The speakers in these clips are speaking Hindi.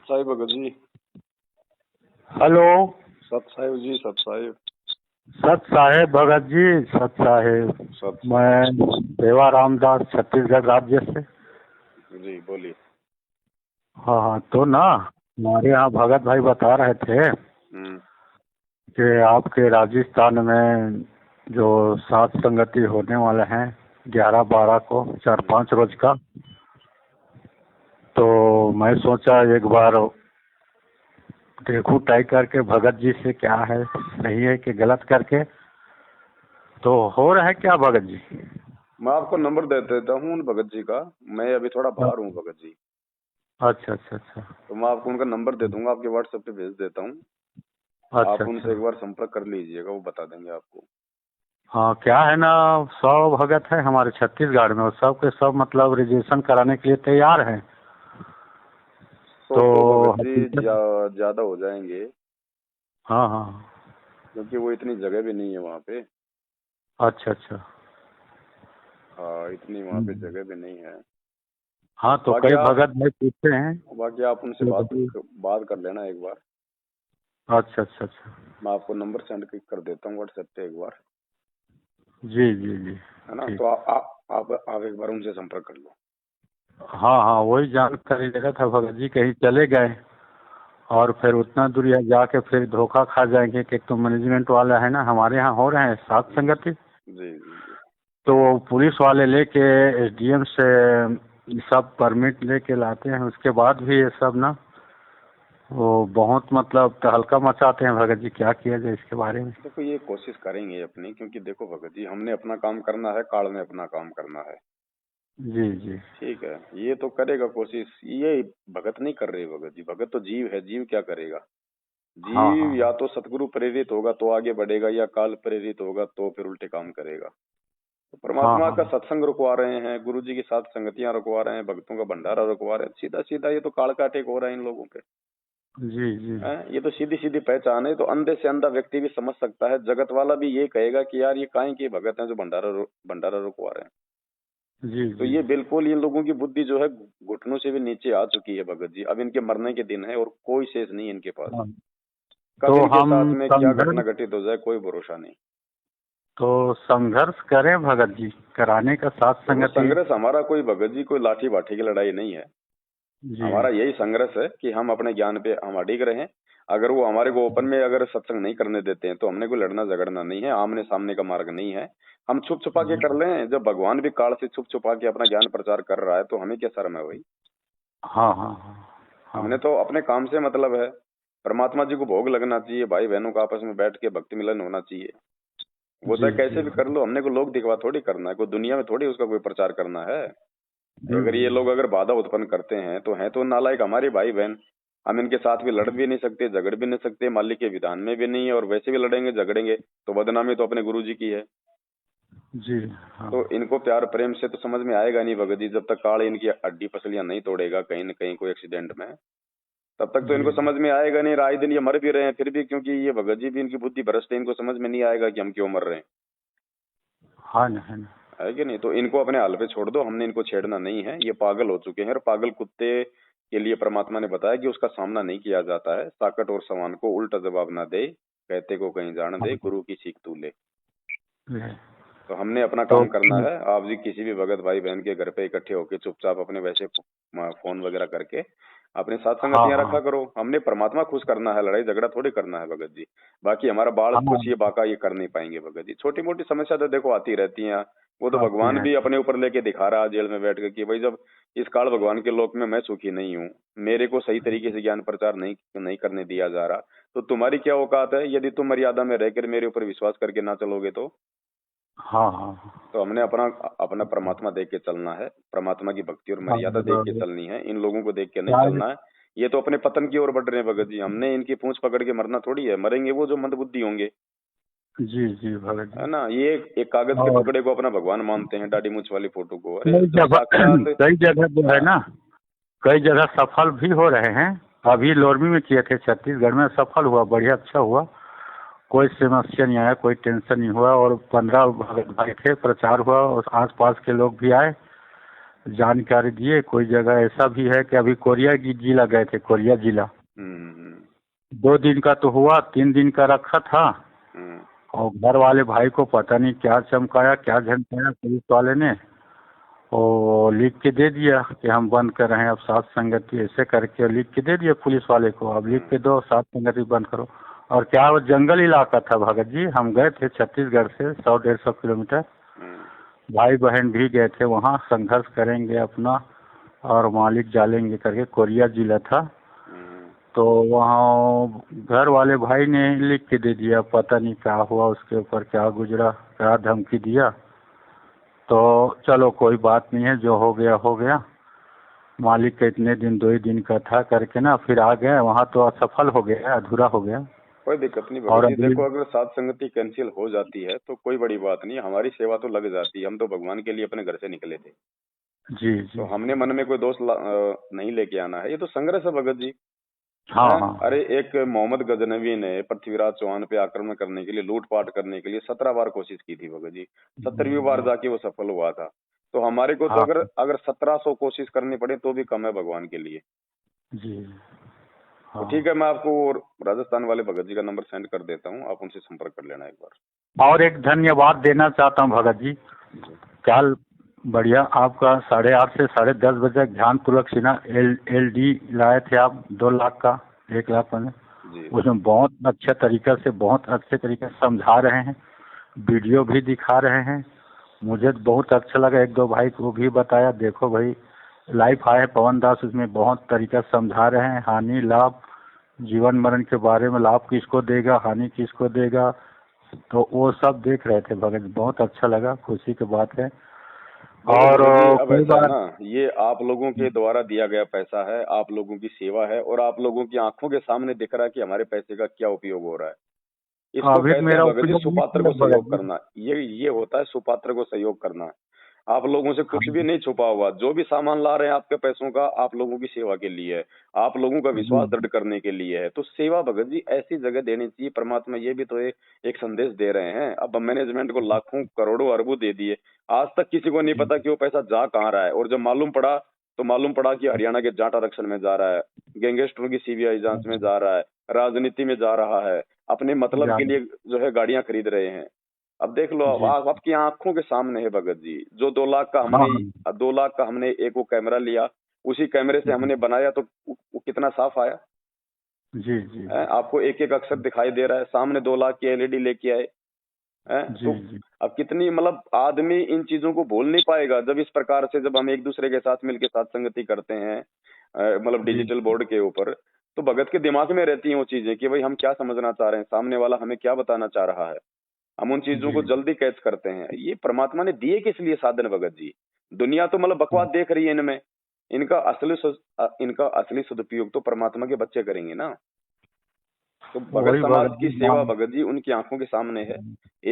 साहिब भगत जी। हेलो। सत साहिब जी, सत साहिब। सत साहेब भगत जी, सत साहेब। सत मैं देवा रामदास, छत्तीसगढ़ राज्य से। जी बोलिए। हाँ हाँ, तो ना हमारे यहाँ भगत भाई बता रहे थे कि आपके राजस्थान में जो सात संगति होने वाले हैं 11-12 को, 4-5 रोज का, तो मैं सोचा एक बार देखूं ट्राई करके भगत जी से क्या है, सही है कि गलत करके। तो हो रहा है क्या भगत जी? मैं आपको नंबर दे देता हूँ भगत जी का। मैं अभी थोड़ा बाहर हूँ भगत जी। अच्छा अच्छा अच्छा। तो मैं आपको उनका नंबर दे दूंगा, आपके व्हाट्सएप पे भेज देता हूँ। अच्छा आप उनसे अच्छा। एक बार संपर्क कर लीजिएगा, वो बता देंगे आपको। हाँ, क्या है ना, 100 भगत है हमारे छत्तीसगढ़ में और सब के सब मतलब रिजर्वेशन कराने के लिए तैयार हैं। तो भगत जी हकीकत। ज्यादा हो जाएंगे, हाँ हाँ। क्योंकि वो इतनी जगह भी नहीं है वहाँ पे। अच्छा अच्छा। हाँ, इतनी वहाँ पे जगह भी नहीं है। हाँ, तो बाकी कई आप भगत भाई पूछते हैं। बाकी आप उनसे बात कर लेना एक बार। अच्छा अच्छा अच्छा। मैं आपको नंबर सेंड कर देता हूँ व्हाट्सएप पे एक बार, जी जी जी। है ना। ठीक। तो आप एक बार उनसे संपर्क कर लो। हाँ हाँ, वही जानकारी लेना था भगत जी, कहीं चले गए और फिर उतना दूर यहाँ जाके फिर धोखा खा जाएंगे कि एक तो मैनेजमेंट वाला है ना, हमारे यहाँ हो रहे हैं सात संगति, जी जी जी। तो पुलिस वाले लेके एसडीएम से सब परमिट लेके लाते हैं, उसके बाद भी ये सब ना वो बहुत मतलब तहलका मचाते हैं भगत जी। क्या किया जाए इसके बारे में? देखो, ये कोशिश करेंगे अपनी, क्योंकि देखो भगत जी, हमने अपना काम करना है, काल ने अपना काम करना है। जी जी। ठीक है, ये तो करेगा कोशिश। ये भगत नहीं कर रहे भगत जी। भगत तो जीव है, जीव क्या करेगा। हाँ जीव हाँ या तो सतगुरु प्रेरित होगा तो आगे बढ़ेगा, या काल प्रेरित होगा तो फिर उल्टे काम करेगा। तो हाँ परमात्मा हाँ। का सत्संग रुकवा रहे हैं, गुरु जी की साथ संगतियां रुकवा रहे हैं, भक्तों का भंडारा रुकवा रहे हैं। सीधा सीधा ये तो काल का अटैक हो रहा है इन लोगों पे। जी जी। ये तो सीधी सीधी पहचान है। तो अंधे से अंधा व्यक्ति भी समझ सकता है, जगत वाला भी ये कहेगा कि यार ये काहे के भगत हैं जो भंडारा रुकवा रहे हैं। जी तो जी। ये बिल्कुल इन लोगों की बुद्धि जो है घुटनों से भी नीचे आ चुकी है भगत जी। अब इनके मरने के दिन है और कोई शेष नहीं इनके पास। हाँ, कब तो इनके साथ हम में क्या घटना संघर्ष घटित हो जाए कोई भरोसा नहीं। तो संघर्ष करें भगत जी, कराने का साथ देखो, संगति। संघर्ष हमारा कोई भगत जी कोई लाठी बाठी की लड़ाई नहीं है। जी। हमारा यही संघर्ष है कि हम अपने ज्ञान पे हम अडिग रहें। अगर वो हमारे को ओपन में अगर सत्संग नहीं करने देते हैं तो हमने कोई लड़ना झगड़ना नहीं है, आमने सामने का मार्ग नहीं है। हम छुप छुपा के जी। कर लें। जब भगवान भी काल से छुप छुपा के अपना ज्ञान प्रचार कर रहा है तो हमें क्या शर्म है भाई। हाँ हाँ हाँ। हमने हाँ तो अपने काम से मतलब है। परमात्मा जी को भोग लगना चाहिए, भाई बहनों का आपस में बैठ के भक्ति मिलन होना चाहिए। वो जी चाहे कैसे जी। भी कर लो, हमने को लोग दिखवा थोड़ी करना है, कोई दुनिया में थोड़ी उसका कोई प्रचार करना है। अगर ये लोग अगर बाधा उत्पन्न करते हैं तो हैं तो नालायक हमारे भाई बहन। हम इनके साथ भी लड़ भी नहीं सकते, झगड़ भी नहीं सकते, मालिक के विधान में भी नहीं है। और वैसे भी लड़ेंगे झगड़ेंगे तो बदनामी तो अपने गुरु जी की है। जी। हाँ तो इनको प्यार प्रेम से तो समझ में आएगा नहीं भगत जी, जब तक काल इनकी हड्डी पसलियां नहीं तोड़ेगा कहीं न कहीं कोई एक्सीडेंट में। तब तक तो जी इनको जी। समझ में आएगा नहीं। राय दिन ये मर भी रहे हैं फिर भी, क्योंकि ये भगत जी भी इनकी बुद्धि भ्रष्ट है, इनको समझ में नहीं आएगा कि हम क्यों मर रहे हैं। हाँ ना, है ना। है कि नहीं। तो इनको अपने हाल पे छोड़ दो, हमने इनको छेड़ना नहीं है। ये पागल हो चुके हैं और पागल कुत्ते के लिए परमात्मा ने बताया कि उसका सामना नहीं किया जाता है। साकट और सवान को उल्टा जवाब ना दे, कहते को कहीं जान दे, हाँ, गुरु की सीख तू ले। ले। तो हमने अपना तो काम करना है। आप भी किसी भी भगत भाई बहन के घर पे इकट्ठे होके चुपचाप अपने वैसे फोन वगैरह करके अपने साथ हाँ संगतियां रखा हाँ करो। हमने परमात्मा खुश करना है, लड़ाई झगड़ा थोड़ी करना है भगत जी। बाकी हमारा बाल हाँ। कुछ ये बाका ये कर नहीं पाएंगे भगत जी। छोटी मोटी समस्या तो देखो आती रहती है। वो तो आती भगवान भी रहती। अपने ऊपर लेके दिखा रहा है जेल में बैठ के कि भाई जब इस काल भगवान के लोक में मैं सुखी नहीं हूँ, मेरे को सही तरीके से ज्ञान प्रचार नहीं नहीं करने दिया जा रहा, तो तुम्हारी क्या औकात है यदि तुम मर्यादा में रहकर मेरे ऊपर विश्वास करके ना चलोगे तो। हाँ हाँ हाँ। तो हमने अपना अपना परमात्मा देख के चलना है। परमात्मा की भक्ति और मर्यादा देख के और चलनी है, इन लोगों को देख के नहीं क्या है? चलना है। ये तो अपने पतन की ओर बढ़ रहे हैं भगत जी। हमने इनकी पूंछ पकड़ के मरना थोड़ी है, मरेंगे वो जो मंदबुद्धि होंगे। जी जी भगत है जी। ना। ये एक कागज के और टुकड़े को अपना भगवान मानते हैं, दाढ़ी मूंछ वाली फोटो को। अरे कई जब जगह साक्षात कई जगह जो है हाँ ना, कई जगह सफल भी हो रहे हैं। अभी लोरमी में किए थे, छत्तीसगढ़ में सफल हुआ, बढ़िया अच्छा हुआ। कोई समस्या नहीं आया, कोई टेंशन नहीं हुआ और 15 भाई थे, प्रचार हुआ और आस पास के लोग भी आए। जानकारी दिए। कोई जगह ऐसा भी है कि अभी कोरिया की जिला गए थे, कोरिया जिला। हम्म। 2 दिन का तो हुआ, 3 दिन का रखा था। हम्म। और घर वाले भाई को पता नहीं क्या चमकाया, क्या झमकाया पुलिस वाले ने, वो लिख के दे दिया कि हम बंद कर रहे हैं अब सात संगति, ऐसे करके लिख के दे दिया पुलिस वाले को, अब लिख के दो सात संगति बंद करो। और क्या वो जंगल इलाका था भगत जी, हम गए थे छत्तीसगढ़ से 100-150 किलोमीटर। भाई बहन भी गए थे वहाँ, संघर्ष करेंगे अपना और मालिक जालेंगे करके, कोरिया जिला था। तो वहाँ घर वाले भाई ने लिख के दे दिया, पता नहीं क्या हुआ उसके ऊपर, क्या गुजरा, क्या धमकी दिया। तो चलो कोई बात नहीं है, जो हो गया हो गया। मालिक का इतने दिन 2 ही दिन का था करके ना, फिर आ गए वहाँ। तो असफल हो गया, अधूरा हो गया। कोई दिक्कत नहीं और भगत जी, अभी देखो अगर सात संगति कैंसिल हो जाती है तो कोई बड़ी बात नहीं, हमारी सेवा तो लग जाती है। हम तो भगवान के लिए अपने घर से निकले थे, जी तो जी। हमने मन में कोई दोष नहीं लेके आना है। ये तो संघर्ष है भगत जी। हाँ हैं? हाँ। अरे एक मोहम्मद गजनवी ने पृथ्वीराज चौहान पे आक्रमण करने के लिए, लूटपाट करने के लिए 17 बार कोशिश की थी भगत जी। 17वीं बार जाके वो सफल हुआ था। तो हमारे को तो हाँ अगर अगर 1700 कोशिश करनी पड़े तो भी कम है भगवान के लिए। जी। तो हाँ। ठीक है, मैं आपको राजस्थान वाले भगत जी का नंबर सेंड कर देता हूँ, आप उनसे संपर्क कर लेना एक बार। और एक धन्यवाद देना चाहता हूँ भगत जी। जी कल बढ़िया आपका 8:30 से 10:30 बजे ध्यानपूर्वक सीना LD लाए थे आप, 2 लाख का, 1 लाख में। जी उसमें बहुत अच्छे तरीके से, बहुत अच्छे तरीके से समझा रहे हैं, वीडियो भी दिखा रहे हैं। मुझे तो बहुत अच्छा लगा, 1-2 भाई को भी बताया, देखो भाई लाइफ आए पवन दास, उसमें बहुत तरीका से समझा रहे हैं, हानि लाभ, जीवन मरण के बारे में, लाभ किसको देगा हानि किसको देगा। तो वो सब देख रहे थे भगत जी, बहुत अच्छा लगा, खुशी की बात है। देखो और भगत जी, अब कई ऐसा है बार ना, ये आप लोगों के द्वारा दिया गया पैसा है, आप लोगों की सेवा है, और आप लोगों की आंखों के सामने दिख रहा है कि हमारे पैसे का क्या उपयोग हो रहा है। इसको अभी कहते हैं मेरा भगत जी उपयोग नहीं सुपात्र किया को भगत सहयोग जी। करना। ये होता है सुपात्र को सहयोग करना। आप लोगों से हाँ कुछ भी नहीं छुपा हुआ, जो भी सामान ला रहे हैं आपके पैसों का, आप लोगों की सेवा के लिए है, आप लोगों का जी। विश्वास दृढ़ करने के लिए है। तो सेवा भगत जी ऐसी जगह देनी चाहिए। परमात्मा ये भी तो एक संदेश दे रहे हैं। अब मैनेजमेंट को लाखों करोड़ों अरबों दे दिए, आज तक किसी को नहीं पता कि वो पैसा जा कहाँ रहा है। और जब मालूम पड़ा तो मालूम पड़ा कि हरियाणा के जाट आरक्षण में जा रहा है, गैंगस्टरों की CBI जांच में जा रहा है, राजनीति में जा रहा है, अपने मतलब के जा- लिए जो है गाड़ियां खरीद रहे हैं। अब देख लो, अब जी। आपकी आंखों के सामने है भगत जी। जो 2 लाख का हाँ हमने हाँ। 2 लाख का हमने एक वो कैमरा लिया, उसी कैमरे से जी हमने बनाया तो वो कितना साफ आया जी। जी है। आपको एक एक अक्षर दिखाई दे रहा है, सामने 2 लाख की LED लेके आए हैं। जी। तो जी। अब कितनी मतलब आदमी इन चीजों को भूल नहीं पाएगा जब इस प्रकार से, जब हम एक दूसरे के साथ मिलकर साथ संगति करते हैं, मतलब जी डिजिटल बोर्ड के ऊपर। तो भगत के दिमाग में रहती हैं वो चीजें कि भाई हम क्या समझना चाह रहे हैं, सामने वाला हमें क्या बताना चाह रहा है। हम उन चीजों जी। को जल्दी कैच करते हैं। ये परमात्मा ने दिए किस लिए साधन भगत जी? दुनिया तो मतलब बकवास देख रही है इनमें। इनका असली सदुपयोग तो परमात्मा के बच्चे करेंगे ना। तो भगत वही समाज भगत की जी सेवा भगत जी उनकी आंखों के सामने है।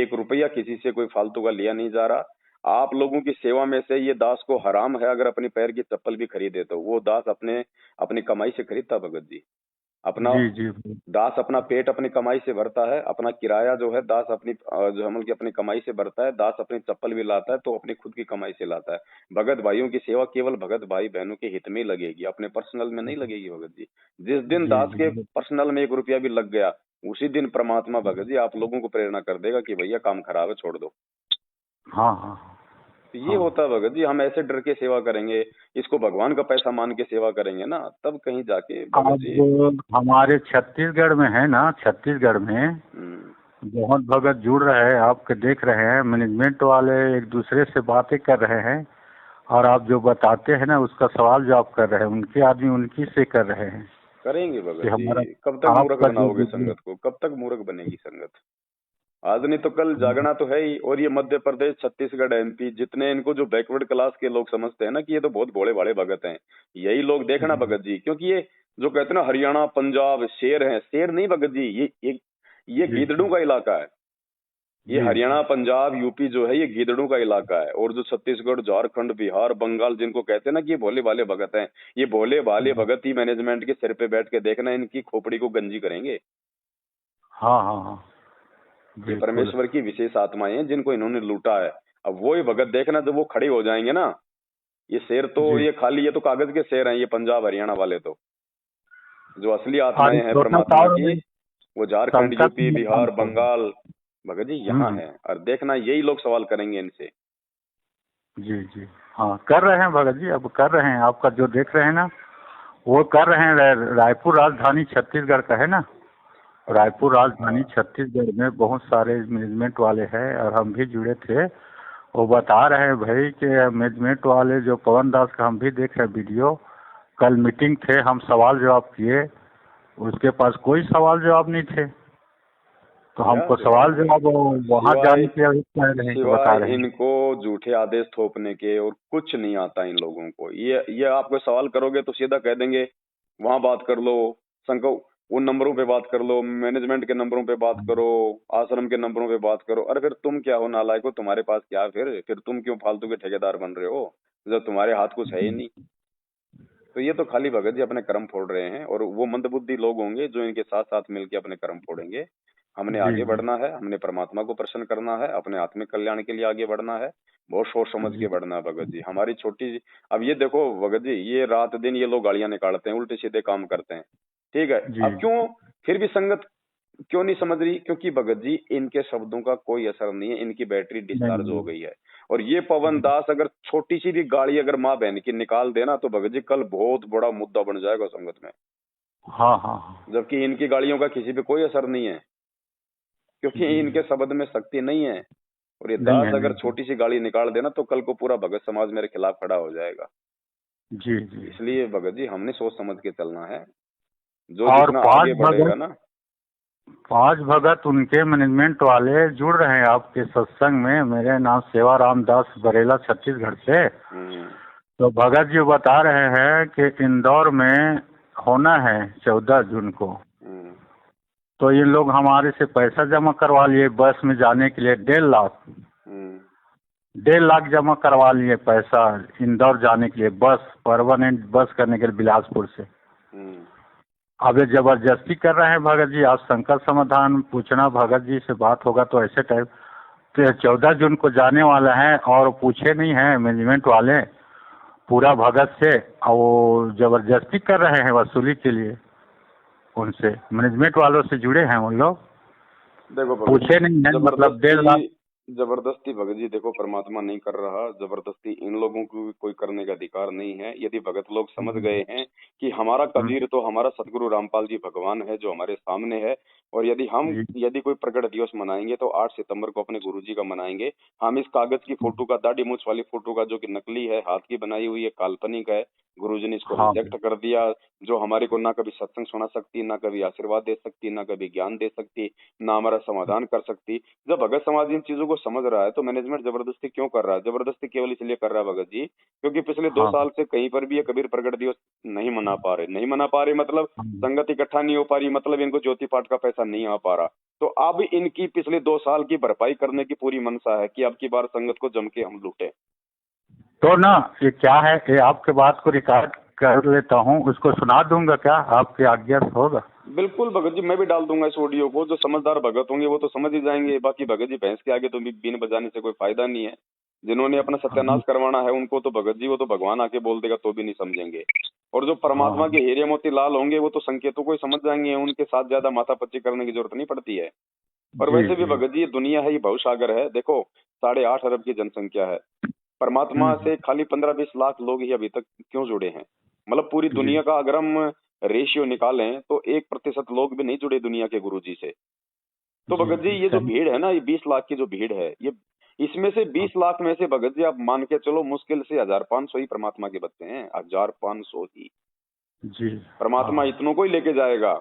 1 रुपया किसी से कोई फालतू का लिया नहीं जा रहा। आप लोगों की सेवा में से ये दास को हराम है अगर अपनी पैर की चप्पल भी खरीदे, तो वो दास अपने अपनी कमाई से खरीदता भगत जी। अपना जी। जी दास अपना पेट अपनी कमाई से भरता है, अपना किराया जो है दास अपनी जो हमल की अपनी कमाई से भरता है। दास अपनी चप्पल भी लाता है तो अपनी खुद की कमाई से लाता है। भगत भाइयों की सेवा केवल भगत भाई बहनों के हित में ही लगेगी, अपने पर्सनल में नहीं लगेगी भगत जी। जिस दिन जी। दास के जी। पर्सनल में 1 रुपया भी लग गया, उसी दिन परमात्मा भगत जी आप लोगों को प्रेरणा कर देगा कि भैया काम खराब है, छोड़ दो। हाँ हाँ। तो ये हाँ। होता है भगत जी, हम ऐसे डर के सेवा करेंगे, इसको भगवान का पैसा मान के सेवा करेंगे ना, तब कहीं जाके भगत जी। अब हमारे छत्तीसगढ़ में है ना, छत्तीसगढ़ में हम्म। बहुत भगत जुड़ रहे हैं, आपके देख रहे हैं, मैनेजमेंट वाले एक दूसरे से बातें कर रहे हैं। और आप जो बताते हैं ना, उसका सवाल जो आप कर रहे हैं, उनके आदमी उनकी से कर रहे हैं करेंगे कि भगत जी। हमारा कब तक मूर्ख आपका जो बनाओगे वीडियो। संगत को, कब तक मूर्ख बनेगी संगत? आज नहीं तो कल जागना तो है ही। और ये मध्य प्रदेश, छत्तीसगढ़, MP, जितने इनको जो बैकवर्ड क्लास के लोग समझते हैं ना कि ये तो बहुत भोले भाले भगत हैं, यही लोग देखना भगत जी। क्योंकि ये जो कहते हैं ना हरियाणा पंजाब शेर हैं, शेर नहीं भगत जी, ये जी गीदड़ों का इलाका है। ये जी। हरियाणा जी पंजाब यूपी जो है ये गीदड़ों का इलाका है। और जो छत्तीसगढ़ झारखंड बिहार बंगाल जिनको कहते हैं ना कि ये भोले भाले भगत हैं, ये भोले भाले भगत ही मैनेजमेंट के सिर पे बैठ के देखना इनकी खोपड़ी को गंजी करेंगे। हाँ हाँ हाँ। ये बिल्कुल। परमेश्वर की विशेष आत्माएं हैं जिनको इन्होंने लूटा है। अब वो ही भगत देखना जब वो खड़े हो जाएंगे ना, ये शेर तो जी। ये खाली ये तो कागज के शेर हैं, ये पंजाब हरियाणा वाले तो जो असली आत्माएं और हैं छोटा सा परमात्मा और की, वो झारखंड, संकट यूपी, में काम बिहार, कर रहे हैं। बंगाल, भगत जी यहाँ हम्म। है। और देखना यही लोग सवाल करेंगे इनसे। जी जी। हाँ कर रहे हैं भगत जी, अब कर रहे हैं, आपका जो देख रहे हैं ना वो कर रहे हैं। रायपुर राजधानी छत्तीसगढ़ का है ना, रायपुर राजधानी छत्तीसगढ़ में बहुत सारे मैनेजमेंट वाले हैं और हम भी जुड़े थे। वो बता रहे हैं भाई कि मैनेजमेंट वाले जो पवन दास का हम भी देख रहे हैं वीडियो, कल मीटिंग थे, हम सवाल जवाब किए, उसके पास कोई सवाल जवाब नहीं थे। तो हमको यार सवाल जवाब वहाँ सिवाय जाने के लिए अभी कह रहे हैं कि बता सिवाय रहे हैं। इनको झूठे आदेश थोपने के और कुछ नहीं आता इन लोगों को। ये आपको सवाल करोगे तो सीधा कह देंगे वहां बात कर लो, संको उन नंबरों पे बात कर लो, मैनेजमेंट के नंबरों पे बात करो, आश्रम के नंबरों पे बात करो। अरे फिर तुम क्या हो नालायक हो, तुम्हारे पास क्या है? फिर तुम क्यों फालतू के ठेकेदार बन रहे हो जब तुम्हारे हाथ कुछ है ही नहीं? तो ये तो खाली भगत जी अपने कर्म फोड़ रहे हैं, और वो मंदबुद्धि लोग होंगे जो इनके साथ साथ मिलकर अपने कर्म फोड़ेंगे। हमने जी आगे जी बढ़ना है, हमने परमात्मा को प्रसन्न करना है, अपने आत्मिक कल्याण के लिए आगे बढ़ना है, बहुत सोच समझ जी के बढ़ना है भगत जी। हमारी छोटी अब ये देखो भगत जी, ये रात दिन ये लोग गालियां निकालते हैं, उल्टे सीधे काम करते हैं, ठीक है। जी। अब क्यों फिर भी संगत क्यों नहीं समझ रही? क्योंकि भगत जी इनके शब्दों का कोई असर नहीं है, इनकी बैटरी नहीं डिस्चार्ज हो नहीं। गई है। और ये पवन दास अगर छोटी सी भी गाड़ी अगर माँ बहन की निकाल देना तो भगत जी कल बहुत बड़ा मुद्दा बन जाएगा संगत में। हाँ हाँ हाँ। जबकि इनकी गाड़ियों का किसी पे कोई असर नहीं है, क्योंकि जी। इनके शब्द में शक्ति नहीं है। और ये नहीं दास है अगर नहीं है। छोटी सी गाड़ी निकाल देना तो कल को पूरा भगत समाज मेरे खिलाफ खड़ा हो जाएगा। जी जी। इसलिए भगत जी हमने सोच समझ के चलना है, जो और जितना पांच आगे बढ़ेगा भगत, ना। 5 भगत उनके मैनेजमेंट वाले जुड़ रहे हैं आपके सत्संग में। मेरे नाम सेवाराम दास, बरेला छत्तीसगढ़ से। हम्म तो भगत जी बता रहे हैं कि इंदौर में होना है 14 जून को। हम्म तो ये लोग हमारे से पैसा जमा करवा लिए बस में जाने के लिए, 1.5 लाख। हम्म 1.5 लाख जमा करवा लिए पैसा इंदौर जाने के लिए, बस परमानेंट बस करने के लिए बिलासपुर से। हम्म अब ये जबरदस्ती कर रहे हैं भगत जी। आप संकट समाधान पूछना, भगत जी से बात होगा तो ऐसे टाइप। तो 14 जून को जाने वाला है और पूछे नहीं है मैनेजमेंट वाले पूरा भगत से, और वो जबरदस्ती कर रहे हैं वसूली के लिए। उनसे मैनेजमेंट वालों से जुड़े हैं उन लोग, देखो भगत पूछे नहीं है, मतलब 1.5 लाख। जबरदस्ती जबरदस्ती भगत जी देखो परमात्मा नहीं कर रहा, जबरदस्ती इन लोगों को भी कोई करने का अधिकार नहीं है। यदि भगत लोग समझ गए हैं कि हमारा कबीर तो हमारा सतगुरु रामपाल जी भगवान है जो हमारे सामने है, और जी यदि कोई प्रकट दिवस मनाएंगे तो 8 सितंबर को अपने गुरु जी का मनाएंगे। हम इस कागज की फोटो का, दाढ़ी मूछ वाली फोटो का, जो कि नकली है, हाथ की बनाई हुई है, काल्पनिक है, गुरु जी ने इसको हाँ रिजेक्ट कर दिया। जो हमारे को ना कभी सत्संग सुना सकती, ना कभी आशीर्वाद दे सकती, ना कभी ज्ञान दे सकती, ना हमारा समाधान कर सकती। जब भगत समाज इन चीजों को समझ रहा है तो मैनेजमेंट जबरदस्ती क्यों कर रहा है? जबरदस्ती केवल इसलिए कर रहा है भगत जी क्योंकि पिछले 2 साल हाँ से कहीं पर भी ये कबीर प्रकट दिवस नहीं मना पा रहे, मतलब हाँ। संगत इकट्ठा नहीं हो पा रही, मतलब इनको ज्योति पाठ का पैसा नहीं आ पा रहा। तो अब इनकी पिछले 2 साल की भरपाई करने की पूरी मनसा है कि अब की बार संगत को जम के हम लूटे। तो ना ये क्या है, ये आपके बात को रिकॉर्ड कर लेता हूँ, उसको सुना दूंगा, क्या आपकी आज्ञा से होगा? बिल्कुल भगत जी, मैं भी डाल दूंगा इस ऑडियो को। जो समझदार भगत होंगे वो तो समझ ही जाएंगे, बाकी भगत जी भैंस के आगे तो बीन बजाने से कोई फायदा नहीं है। जिन्होंने अपना हाँ सत्यानाश करवाना है उनको तो भगत जी, वो तो भगवान आके बोल देगा तो भी नहीं समझेंगे। और जो हाँ परमात्मा के हीरे मोती लाल होंगे वो तो संकेतों को ही समझ जाएंगे, उनके साथ ज्यादा माथापच्ची करने की जरूरत नहीं पड़ती है। और जी वैसे भी जी। भगत जी ये दुनिया है, ये भवसागर है। देखो 8.5 अरब की जनसंख्या है, परमात्मा से खाली 15-20 लाख लोग ही अभी तक क्यों जुड़े हैं? मतलब पूरी जी दुनिया का अगर हम रेशियो निकालें तो 1% लोग भी नहीं जुड़े दुनिया के गुरु जी से। तो जी भगत जी जी ये जो सही। भीड़ है ना, ये 20 लाख की जो भीड़ है, ये इसमें से 20 लाख में से भगत जी आप मान के चलो मुश्किल से 1500 ही परमात्मा के बच्चे हैं, 1500 ही। जी। परमात्मा हाँ इतनों को ही लेके जाएगा।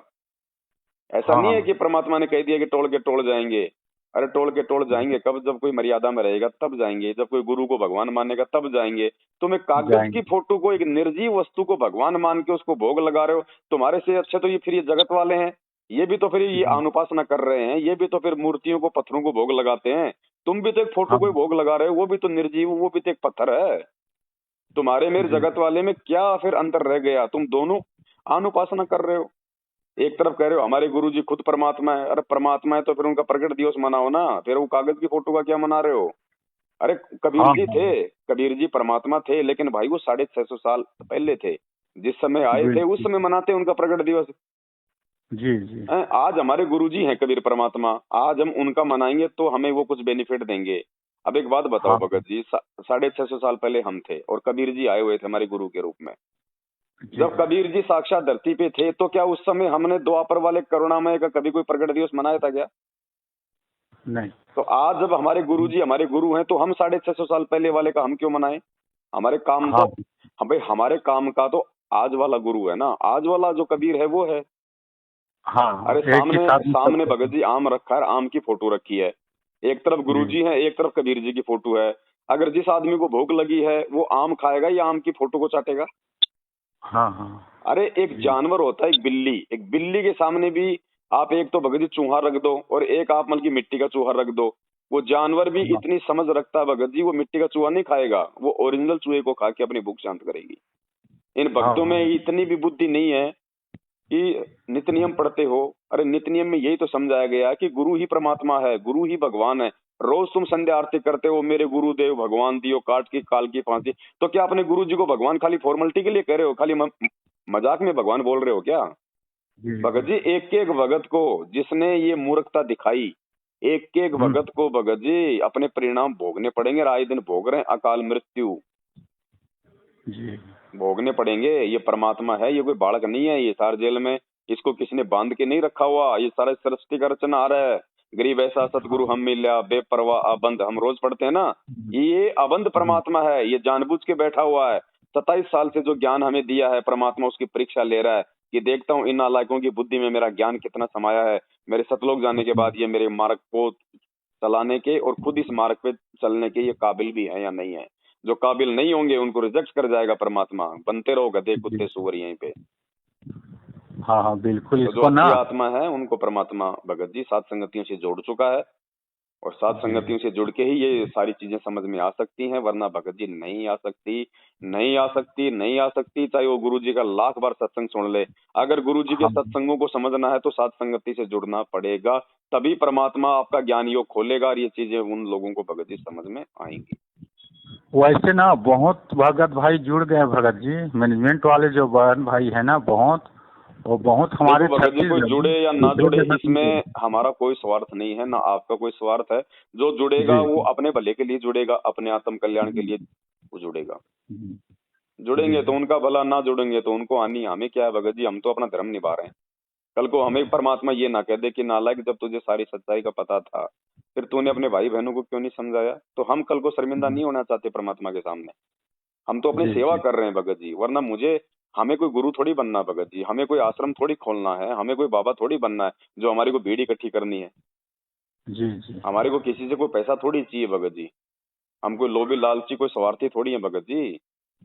ऐसा हाँ नहीं है हाँ। कि परमात्मा ने कह दिया कि टोल के टोल जाएंगे। अरे टोल के टोल जाएंगे कब? जब कोई मर्यादा में रहेगा तब जाएंगे, जब कोई गुरु को भगवान मानेगा तब जाएंगे। तुम एक कागज की जाएंगे। फोटो को, एक निर्जीव वस्तु को भगवान मान के उसको भोग लगा रहे हो। तुम्हारे से अच्छे तो ये फिर ये जगत वाले हैं, ये भी तो फिर ये जी। अनुपासना कर रहे हैं, ये भी तो फिर मूर्तियों को, पत्थरों को भोग लगाते हैं। तुम भी तो एक फोटो हाँ। को ही भोग लगा रहे हो, वो भी तो निर्जीव, वो भी तो एक पत्थर है। तुम्हारे मेरे जी जगत वाले में क्या फिर अंतर रह गया? तुम दोनों अनुपासना कर रहे हो। एक तरफ कह रहे हो हमारे गुरुजी खुद परमात्मा है, अरे परमात्मा है तो फिर उनका प्रकट दिवस मनाओ ना, फिर वो कागज की फोटो का क्या मना रहे हो? अरे कबीर हाँ जी हाँ, थे, कबीर जी परमात्मा थे, लेकिन भाई वो 650 साल पहले थे। जिस समय आए थे उस बिल्कुल। समय मनाते हैं उनका प्रकट दिवस। जी जी। हैं, आज हमारे गुरुजी हैं कबीर परमात्मा, आज हम उनका मनाएंगे तो हमें वो कुछ बेनिफिट देंगे। अब एक बात बताओ हाँ भगत जी, 650 साल पहले हम थे और कबीर जी आए हुए थे हमारे गुरु के रूप में। जी। जब कबीर जी साक्षात धरती पे थे तो क्या उस समय हमने द्वापर वाले करुणामय का कभी कोई प्रकट दिवस मनाया था क्या? नहीं। तो आज जब हमारे गुरु जी हमारे गुरु हैं तो हम 650 साल पहले वाले का हम क्यों मनाएं? हमारे काम तो, हाँ हम भाई हमारे काम का तो आज वाला गुरु है ना, आज वाला जो कबीर है वो है। हाँ हाँ, अरे एक ही सामने साथ में सामने सब। भगत जी आम रखा है, आम की फोटो रखी है। एक तरफ गुरु जी। जी है, एक तरफ कबीर जी की फोटो है। अगर जिस आदमी को भूख लगी है वो आम खाएगा या आम की फोटो को चाटेगा? हाँ हाँ। अरे एक जी। जानवर होता है, एक बिल्ली के सामने भी आप एक तो भगत जी चूहा रख दो और एक आप मतलब की मिट्टी का चूहा रख दो, वो जानवर भी हाँ इतनी समझ रखता है भगत जी, वो मिट्टी का चूहा नहीं खाएगा, वो ओरिजिनल चूहे को खा के अपनी भूख शांत करेगी। इन हाँ भक्तों में हाँ। इतनी भी बुद्धि नहीं है कि नित्य नियम पढ़ते हो। अरे नित्य नियम में यही तो समझाया गया है कि गुरु ही परमात्मा है, गुरु ही भगवान है। रोज तुम संध्या आरती करते हो, मेरे गुरुदेव भगवान दियो काट की काल की फांसी, तो क्या अपने गुरु जी को भगवान खाली फॉर्मेलिटी के लिए कह रहे हो, खाली मजाक में भगवान बोल रहे हो क्या? जी भगत जी। जी एक एक भगत को जिसने ये मूर्खता दिखाई, एक एक हम्म। भगत को भगत जी अपने परिणाम भोगने पड़ेंगे, और आए दिन भोग रहे हैं अकाल मृत्यु, जी। भोगने पड़ेंगे। ये परमात्मा है, ये कोई बालक नहीं है, ये सार जेल में इसको किसी ने बांध के नहीं रखा हुआ, ये सारा सृष्टि का रचना आ रहा है। गरीब ऐसा सतगुरु हाँ। हम मिल्या बेपरवाह अबंध, हम रोज पढ़ते हैं ना। हम्म। ये अबंध हम्म। परमात्मा है, ये जानबूझ के बैठा हुआ है। 27 साल से जो ज्ञान हमें दिया है परमात्मा उसकी परीक्षा ले रहा है कि देखता हूँ इन नालायकों की बुद्धि में मेरा ज्ञान कितना समाया है। मेरे सतलोक जाने के बाद ये मेरे मार्ग को चलाने के और खुद इस मार्ग पे चलने के ये काबिल भी है या नहीं है। जो काबिल नहीं होंगे उनको रिजेक्ट कर जाएगा परमात्मा, बनते रहो गधे जी। कुत्ते सुअर यहीं पे। हाँ हाँ, बिल्कुल तो जो इसको ना। अच्छी आत्मा है उनको परमात्मा भगत जी सात संगतियों से जोड़ चुका है, और सात जी। संगतियों से जुड़ के ही ये सारी चीजें समझ में आ सकती हैं, वरना भगत जी नहीं आ सकती, नहीं आ सकती, नहीं आ सकती, चाहे वो गुरु जी का लाख बार सत्संग सुन ले। अगर गुरु जी के हाँ, सत्संगों को समझना है तो सात संगति से जुड़ना पड़ेगा, तभी परमात्मा आपका ज्ञान योग खोलेगा और ये चीजें उन लोगों को भगत जी समझ में आएंगी। वैसे ना बहुत भगत भाई जुड़ गए भगत जी, मैनेजमेंट वाले जो बहन भाई है ना बहुत, वो बहुत देखो हमारे भगत जी, कोई छत्तीसगढ़ में जुड़े या ना दूसरे जुड़े जगह भी इसमें हमारा कोई स्वार्थ नहीं है, ना आपका कोई स्वार्थ है। जो जुड़ेगा जी वो जी। अपने भले के लिए जुड़ेगा, अपने आत्म कल्याण के जी लिए वो जुड़ेगा। जी। जुड़ेंगे तो जी। उनका भला, ना जुड़ेंगे तो उनको हानि। हमें क्या है भगत जी, हम तो अपना धर्म निभा रहे हैं। कल को हमें परमात्मा ये ना कह दे कि नालायक जब तुझे सारी सच्चाई का पता था फिर तूने अपने भाई बहनों को क्यों नहीं समझाया, तो हम कल को शर्मिंदा नहीं होना चाहते परमात्मा के सामने। हम तो अपनी जी सेवा जी। कर रहे हैं भगत जी, वरना मुझे, हमें कोई गुरु थोड़ी बनना भगत जी, हमें कोई आश्रम थोड़ी खोलना है, हमें कोई बाबा थोड़ी बनना है जो हमारी को भीड़ इकट्ठी करनी है। जी जी। हमारे को किसी से कोई पैसा थोड़ी चाहिए भगत जी। हम कोई लोभी लालची कोई स्वार्थी थोड़ी है भगत जी।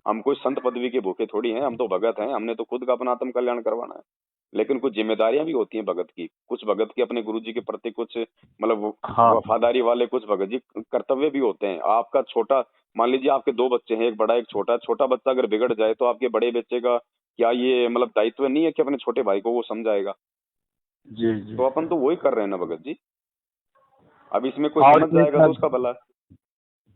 हम कोई संत पदवी के भूखे थोड़ी हैं, हम तो भगत हैं, हमने तो खुद का अपना आत्म कल्याण करवाना है। लेकिन कुछ जिम्मेदारियां भी होती हैं भगत की, कुछ भगत की अपने गुरु जी के प्रति कुछ मतलब हाँ वफादारी वाले कुछ भगत जी कर्तव्य भी होते हैं। आपका छोटा, मान लीजिए आपके दो बच्चे हैं, एक बड़ा एक छोटा, छोटा बच्चा अगर बिगड़ जाए तो आपके बड़े बच्चे का क्या ये मतलब दायित्व नहीं है कि अपने छोटे भाई को वो समझाएगा? जी जी। तो अपन तो वही कर रहे हैं ना भगत जी। अब इसमें कोई और समझ एक, जाएगा तो उसका भला है।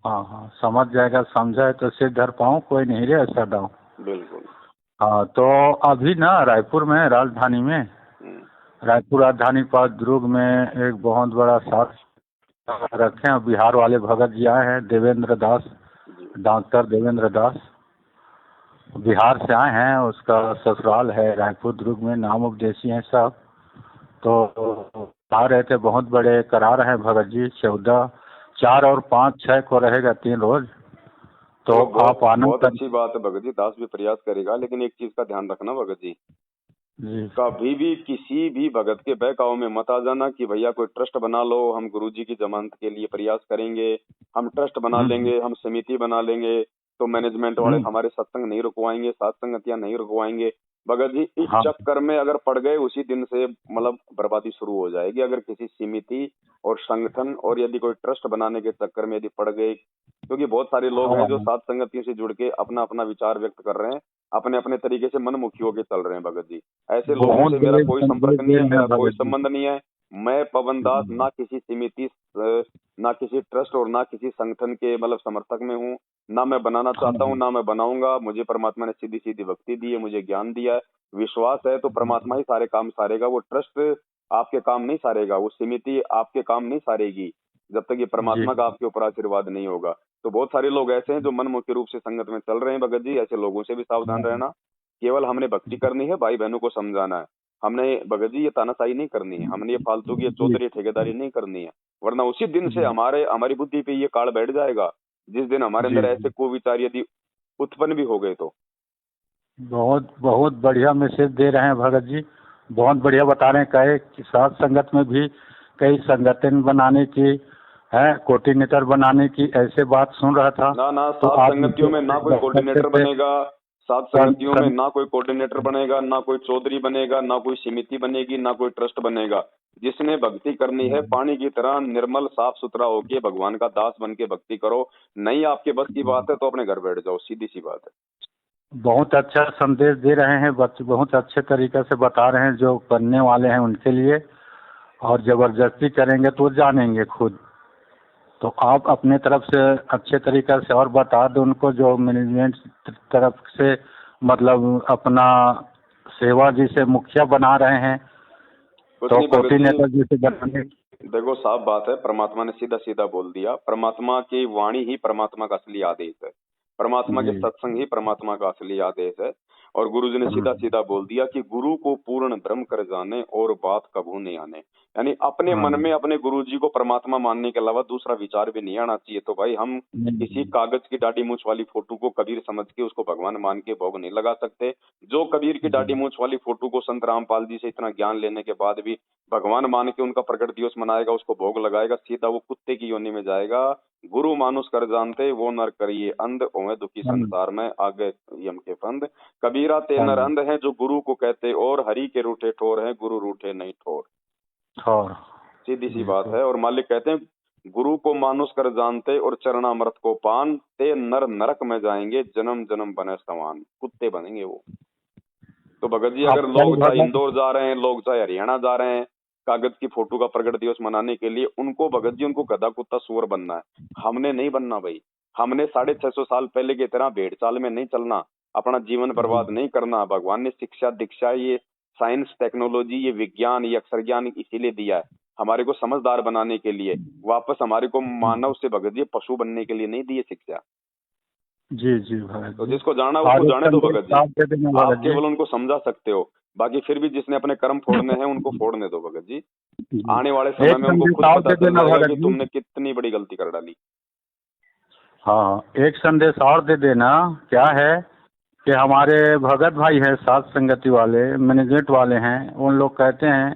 हाँ हाँ समझ जाएगा, समझाए तो सिर धर पाऊँ, कोई नहीं रे ऐसा दाव। बिल्कुल। हाँ तो अभी ना रायपुर में, राजधानी में, हम्म। रायपुर राजधानी पर दुर्ग में एक बहुत बड़ा साथ रखे हैं, बिहार वाले भगत जी आए हैं, देवेंद्र दास, जी। डॉक्टर देवेंद्र दास बिहार से आए हैं, उसका ससुराल है रायपुर दुर्ग में, नाम उपदेशी हैं सब। तो आ रहे थे, बहुत बड़े करा रहे हैं भगत जी, 14, 4 और 5, 6 को रहेगा 3 रोज। तो चलो बहुत आप आनंद बहुत कर। अच्छी बात है भगत जी, दास भी प्रयास करेगा, लेकिन एक चीज का ध्यान रखना भगत जी, जी। कभी भी किसी भी भगत के बहकावे में मत आ जाना कि भैया कोई ट्रस्ट बना लो, हम गुरुजी की जमानत के लिए प्रयास करेंगे, हम ट्रस्ट बना हम्म। लेंगे, हम समिति बना लेंगे, तो मैनेजमेंट वाले हम्म। हमारे सत्संग नहीं रुकवाएंगे, सत्संगतियां नहीं रुकवाएंगे। भगत जी इस हाँ। चक्कर में अगर पड़ गए उसी दिन से मतलब बर्बादी शुरू हो जाएगी। अगर किसी समिति और संगठन और यदि कोई ट्रस्ट बनाने के चक्कर में यदि पड़ गए, क्योंकि बहुत सारे लोग हैं जो हाँ, सात संगतियों से जुड़ के अपना अपना विचार व्यक्त कर रहे हैं, अपने अपने तरीके से मनमुखी होके चल रहे हैं भगत जी। ऐसे लोगों बहुत से मेरा बड़े कोई संदेश संपर्क नहीं दे है, रहे मेरा हैं कोई भगत जी। संबंध नहीं है। मैं पवन दास ना किसी समिति, ना किसी ट्रस्ट और ना किसी संगठन के मतलब समर्थक में हूँ, ना मैं बनाना चाहता हूँ, ना मैं बनाऊंगा। मुझे परमात्मा ने सीधी सीधी भक्ति दी है, मुझे ज्ञान दिया है, विश्वास है, तो परमात्मा ही सारे काम सारेगा। वो ट्रस्ट आपके काम नहीं सारेगा, वो समिति आपके काम नहीं सारेगी, जब तक ये जी परमात्मा का आपके ऊपर आशीर्वाद नहीं होगा। तो बहुत सारे लोग ऐसे हैं जो मनमुखी रूप से संगत में चल रहे हैं भगत जी, ऐसे लोगों से भी सावधान रहना। केवल हमने भक्ति करनी है, भाई बहनों को समझाना है। हमने भगत जी ये तानाशाही नहीं करनी है, हमने ये फालतू की ये जी चौधरी ठेकेदारी नहीं करनी है, वरना उसी दिन से जी हमारी बुद्धि पे ये काल बैठ जाएगा, जिस दिन हमारे जी अंदर ऐसे जी। कुविचार यदि उत्पन्न भी हो गए तो। बहुत बहुत बढ़िया मैसेज दे रहे हैं भगत जी, बहुत बढ़िया बता रहे हैं। कई कि साथ संगत में भी कई संगठन बनाने की है, कोऑर्डिनेटर बनाने की ऐसे बात सुन रहा था। ना ना, तो सात आप संगतियों में ना कोई सबसे कोऑर्डिनेटर पे बनेगा, सात सन, संगतियों में सन, ना कोई कोऑर्डिनेटर बनेगा, ना कोई चौधरी बनेगा, ना कोई समिति बनेगी, ना कोई ट्रस्ट बनेगा। जिसने भक्ति करनी है पानी की तरह निर्मल साफ सुथरा होके भगवान का दास बन के भक्ति करो। नहीं आपके बस की बात है तो अपने घर बैठ जाओ, सीधी सी बात है। बहुत अच्छा संदेश दे रहे हैं बच्चे, बहुत अच्छे तरीके से बता रहे हैं। जो करने वाले हैं उनके लिए, और जबरदस्ती करेंगे तो जानेंगे खुद। तो आप अपने तरफ से अच्छे तरीके से और बता दो उनको, जो मैनेजमेंट तरफ से मतलब अपना सेवा जिसे मुखिया बना रहे हैं, कुछ तो नहीं भगत जी, कोऑर्डिनेटर जिसे बनाने। देखो साफ बात है, परमात्मा ने सीधा सीधा बोल दिया, परमात्मा की वाणी ही परमात्मा का असली आदेश है, परमात्मा के जी। सत्संग ही परमात्मा का असली आदेश है। और गुरु जी ने सीधा सीधा बोल दिया कि गुरु को पूर्ण धर्म कर जाने और बात कभू नहीं आने। यानी अपने हाँ मन में अपने गुरु जी को परमात्मा मानने के अलावा दूसरा विचार भी नहीं आना चाहिए। तो भाई हम किसी नहीं, कागज की दाढ़ी मूछ वाली फोटो को कबीर समझ के उसको भगवान मान के भोग नहीं लगा सकते। जो कबीर की जी दाढ़ी मूछ वाली फोटो को संत रामपाल जी से इतना ज्ञान लेने के बाद भी भगवान मान के उनका प्रकट दिवस मनाएगा, उसको भोग लगाएगा, सीधा वो कुत्ते की योनि में जाएगा। गुरु मानुष कर जानते वो नर करिए अंध, ओए दुखी हाँ संसार में आगे यम के फंद। कबीरा ते हाँ नर अंध है जो गुरु को कहते, और हरि के रूठे ठोर है, गुरु रूठे नहीं ठोर। और सीधी सी जी बात तो है। और मालिक कहते हैं गुरु को मानुष कर जानते और चरणामृत को पान, ते नर नरक में जाएंगे जन्म जन्म बने समान, कुत्ते बनेंगे वो। तो भगत जी अब अगर कल लोग चाहे भगत। इंदौर जा रहे हैं, लोग चाहे हरियाणा जा रहे हैं कागज की फोटो का प्रगट दिवस मनाने के लिए, उनको भगत जी उनको गधा कुत्ता सुअर बनना है, हमने नहीं बनना भाई। हमने 650 साल पहले की तरह भेड़ चाल में नहीं चलना, अपना जीवन जी बर्बाद नहीं करना। भगवान ने शिक्षा दीक्षा ये साइंस टेक्नोलॉजी ये विज्ञान ये अक्षर ज्ञान इसीलिए दिया है, हमारे को समझदार बनाने के लिए। वापस हमारे को मानव से भगत जी पशु बनने के लिए नहीं दिए शिक्षा। जी जी भगत तो जी। जिसको जाना और उसको एक जाने दो संदेश भगत जी, आप दे देना आप भगत जी। केवल उनको समझा सकते हो, बाकी फिर भी जिसने अपने कर्म फोड़ने हैं उनको फोड़ने दो भगत जी। जी। आने वाले समय एक में उनको संदेश खुद और पता दे चल देना जाएगा भगत कि जी। तुमने कितनी बड़ी गलती कर डाली। हाँ, एक संदेश और दे देना। क्या है कि हमारे भगत भाई हैं सात संगति वाले, मैनेजमेंट वाले हैं, उन लोग कहते हैं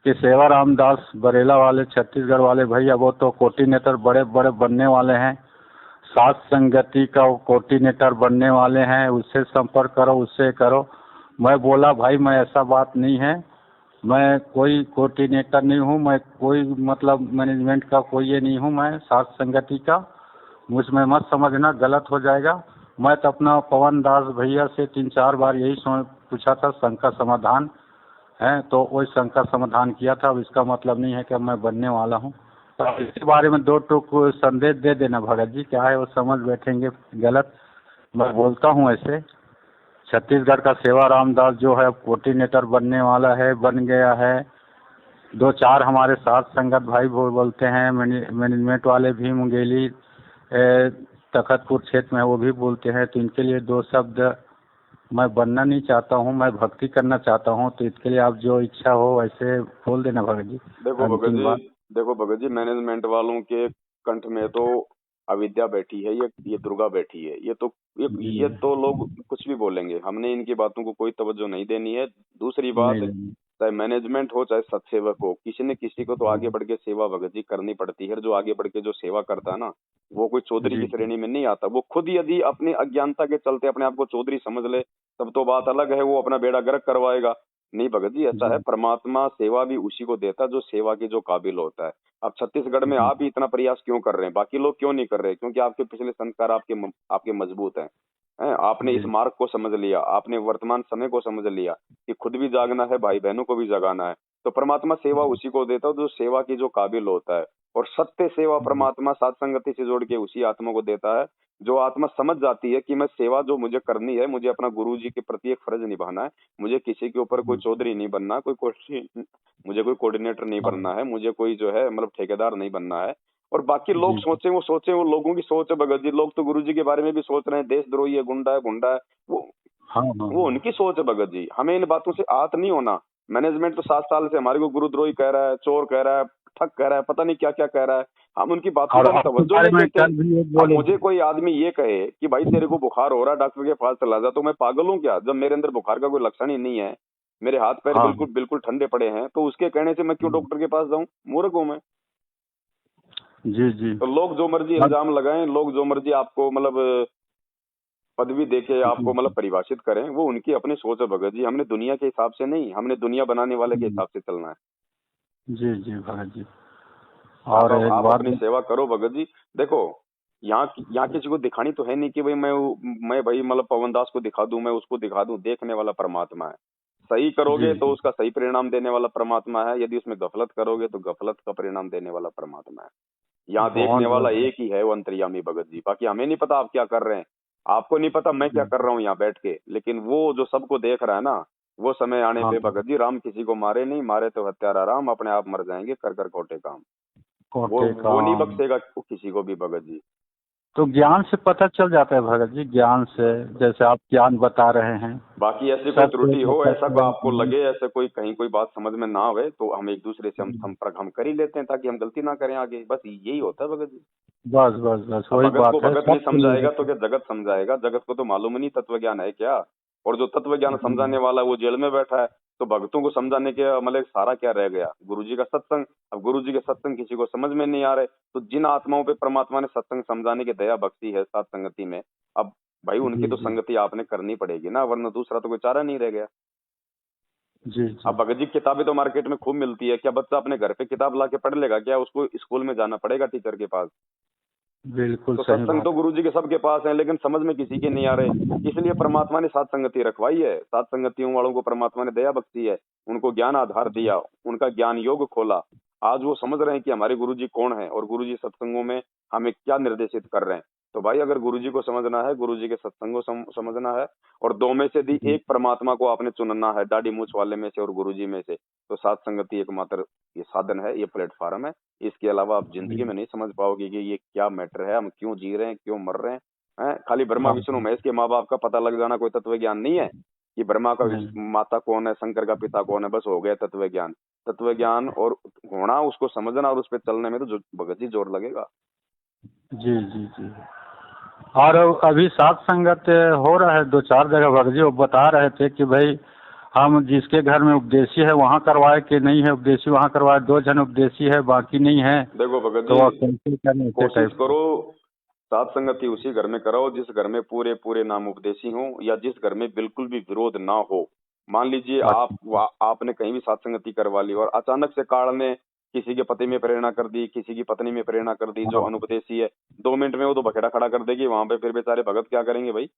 कि सेवा रामदास बरेला वाले छत्तीसगढ़ वाले भैया वो तो कोऑर्डिनेटर बड़े बड़े बनने वाले हैं, सात संगति का वो कोऑर्डिनेटर बनने वाले हैं, उससे संपर्क करो उससे करो। मैं बोला भाई मैं ऐसा बात नहीं है, मैं कोई कोऑर्डिनेटर नहीं हूँ, मैं कोई मतलब मैनेजमेंट का कोई ये नहीं हूँ, मैं सात संगति का। मुझमें मत समझना, गलत हो जाएगा। मैं तो अपना पवन दास भैया से 3-4 बार यही पूछा था संघ का समाधान है, तो वही संघ का समाधान किया था। अब इसका मतलब नहीं है कि अब मैं बनने वाला हूँ। तो आप इसके बारे में दो टूक संदेश दे देना भगत जी, क्या है वो समझ बैठेंगे गलत। मैं बोलता हूँ ऐसे, छत्तीसगढ़ का सेवा रामदास जो है कोऑर्डिनेटर बनने वाला है, बन गया है। 2-4 हमारे साथ संगत भाई बोलते हैं, मैनेजमेंट वाले भी मुंगेली तखतपुर क्षेत्र में वो भी बोलते हैं। तो इनके लिए दो शब्द, मैं बनना नहीं चाहता हूँ, मैं भक्ति करना चाहता हूँ। तो इसके लिए आप जो इच्छा हो वैसे बोल देना भगत जी। देखो भगत अंतिम जी, बात। देखो भगत जी, मैनेजमेंट वालों के कंठ में तो अविद्या बैठी है, ये दुर्गा बैठी है। ये तो जी ये तो लोग कुछ भी बोलेंगे, हमने इनकी बातों को कोई तवज्जो नहीं देनी है। दूसरी बात, नहीं नहीं। चाहे मैनेजमेंट हो चाहे सत्सेवक हो, किसी न किसी को तो आगे बढ़ के सेवा भगत जी करनी पड़ती है। जो आगे बढ़ के जो सेवा करता है ना, वो कोई चौधरी जी की श्रेणी में नहीं आता। वो खुद यदि अपनी अज्ञानता के चलते अपने आप को चौधरी समझ ले तब तो बात अलग है, वो अपना बेड़ा गर्क करवाएगा। नहीं भगत जी, ऐसा है, जी परमात्मा सेवा भी उसी को देता है जो सेवा के जो काबिल होता है। अब छत्तीसगढ़ में जी आप ही इतना प्रयास क्यों कर रहे हैं, बाकी लोग क्यों नहीं कर रहे? क्योंकि आपके पिछले संस्कार आपके मजबूत हैं। आपने इस जी मार्ग को समझ लिया, आपने वर्तमान समय को समझ लिया कि खुद भी जागना है, भाई बहनों को भी जगाना है। तो परमात्मा सेवा उसी को देता है जो सेवा की जो काबिल होता है। और सत्य सेवा परमात्मा सात संगति से जोड़ के उसी आत्मा को देता है जो आत्मा समझ जाती है कि मैं सेवा जो मुझे करनी है, मुझे अपना गुरु जी के प्रति एक फर्ज निभाना है, मुझे किसी के ऊपर कोई चौधरी नहीं बनना, मुझे कोई कोऑर्डिनेटर नहीं हाँ बनना है, मुझे कोई जो है मतलब ठेकेदार नहीं बनना है। और बाकी लोग जी सोचे वो लोगों की सोच है भगत जी। लोग तो गुरु जी के बारे में भी सोच रहे हैं देशद्रोही है, गुंडा है, गुंडा है। वो हाँ हाँ वो उनकी सोच है भगत जी, हमें इन बातों से आहत नहीं होना। मैनेजमेंट तो 7 साल से हमारे को गुरुद्रोही कह रहा है, चोर कह रहा है, ठग कह रहा है, पता नहीं क्या क्या कह रहा है। हम उनकी बातों और पर हम आपके तवज्जो बारे नहीं में देते। कल भी एक अब बोले मुझे कोई आदमी ये कहे कि भाई तेरे को बुखार हो रहा है, डॉक्टर के पास चला जा, तो मैं पागल हूँ क्या? जब मेरे अंदर बुखार का कोई लक्षण ही नहीं है, मेरे हाथ पैर हाँ बिल्कुल बिल्कुल ठंडे पड़े हैं, तो उसके कहने से मैं क्यों डॉक्टर के पास जाऊं? मूर्ख हूं मैं। जी जी तो लोग जो मर्जी अब इल्जाम लगाएं, लोग जो मर्जी आपको मतलब पदवी देके आपको जी मतलब परिभाषित करें, वो उनकी अपनी सोच है भगत जी। हमने दुनिया के हिसाब से नहीं, हमने दुनिया बनाने वाले के हिसाब से चलना है। जी जी भगत जी। आप और आप, एक आप बात अपनी सेवा करो भगत जी। देखो यहाँ किसी को दिखानी तो है नहीं कि भाई मैं भाई मतलब पवन दास को दिखा दूं, मैं उसको दिखा दूं। देखने वाला परमात्मा है। सही जी करोगे तो जी उसका सही परिणाम देने वाला परमात्मा है, यदि उसमें गफलत करोगे तो गफलत का परिणाम देने वाला परमात्मा है। यहाँ देखने बहुत वाला बहुत एक ही है, वो अंतर्यामी भगत जी। बाकी हमें नहीं पता आप क्या कर रहे हैं, आपको नहीं पता मैं क्या जी, कर रहा हूँ यहाँ बैठ के, लेकिन वो जो सबको देख रहा है ना, वो समय आने हाँ पे भगत जी राम किसी को मारे नहीं, मारे तो हत्यारा राम, अपने आप मर जाएंगे कर कर खोटे काम। वो कोटे वो नहीं काम। बख्शेगा किसी को भी भगत जी। तो ज्ञान से पता चल जाता है भगत जी, ज्ञान से जैसे आप ज्ञान बता रहे हैं बाकी ऐसी कोई सबसे त्रुटि हो, पता ऐसा कोई चले आपको लगे, ऐसे कोई कहीं कोई बात समझ में ना आवे, तो हम एक दूसरे से हम संपर्क हम कर ही लेते हैं ताकि हम गलती ना करें आगे। बस यही होता है भगत जी। बस बस बस अब वही भगत को बात है भगत नहीं सबके लिए समझाएगा तो क्या जगत समझाएगा? जगत को तो मालूम ही नहीं तत्व ज्ञान है क्या। और जो तत्व ज्ञान जी समझाने वाला वो जेल में बैठा है, तो भक्तों को समझाने के मतलब सारा क्या रह गया? गुरु जी का सत्संग। अब गुरु जी के सत्संग किसी को समझ में नहीं आ रहे, तो जिन आत्माओं पे परमात्मा ने सत्संग समझाने की दया बख्शी है सात संगति में, अब भाई उनकी जी तो जी संगति आपने करनी पड़ेगी ना, वरना दूसरा तो कोई चारा नहीं रह गया। जी अब जी भगत जी की किताबें तो मार्केट में खूब मिलती है, क्या बच्चा अपने घर पे किताब ला के पढ़ लेगा क्या? उसको स्कूल में जाना पड़ेगा टीचर के पास। बिल्कुल तो सही सत्संग तो बात गुरु जी के सबके पास है, लेकिन समझ में किसी के नहीं आ रहे। इसलिए परमात्मा ने सात संगति रखवाई है, सात संगतियों वालों को परमात्मा ने दया बख्शी है, उनको ज्ञान आधार दिया, उनका ज्ञान योग खोला। आज वो समझ रहे हैं कि हमारे गुरु जी कौन है और गुरु जी सत्संगों में हमें क्या निर्देशित कर रहे हैं। तो भाई अगर गुरु जी को समझना है, गुरु जी के सत्संग को समझना है, और दो में से भी जी एक परमात्मा को आपने चुनना है, दाढ़ी मूछ वाले में से और गुरु जी में से, तो सात संगति एकमात्र ये साधन है, ये प्लेटफॉर्म है। इसके अलावा आप जिंदगी जी में नहीं समझ पाओगे कि ये क्या मैटर है, हम क्यों जी रहे हैं, क्यों मर रहे हैं। खाली ब्रह्मा हाँ विष्णु महेश के माँ बाप का पता लग जाना कोई तत्व ज्ञान नहीं है कि ब्रह्मा का नहीं माता कौन है, शंकर का पिता कौन है, बस हो गया तत्व ज्ञान। तत्व ज्ञान और होना, उसको समझना और उस पर चलने में तो भगत जी जोर लगेगा। जी जी जी। और अभी सात संगत हो रहा है 2-4 जगह भगत जी, वो बता रहे थे कि भाई हम जिसके घर में उपदेशी है वहाँ करवाए कि नहीं है उपदेशी वहाँ करवाए, 2 जन उपदेशी है बाकी नहीं है, देखो भगत तो जी, वह कैंसिल करने के कोशिश टाइप का। करो सात संगति उसी घर में कराओ जिस घर में पूरे पूरे नाम उपदेशी हो, या जिस घर में बिल्कुल भी विरोध ना हो। मान लीजिए अच्छा आपने कहीं भी सात संगति करवा ली और अचानक से काल ने किसी के पति में प्रेरणा कर दी, किसी की पत्नी में प्रेरणा कर दी, जो हाँ अनुपदेशी है, 2 मिनट में वो तो बखेड़ा खड़ा कर देगी वहां पे, फिर बेचारे भगत क्या करेंगे भाई?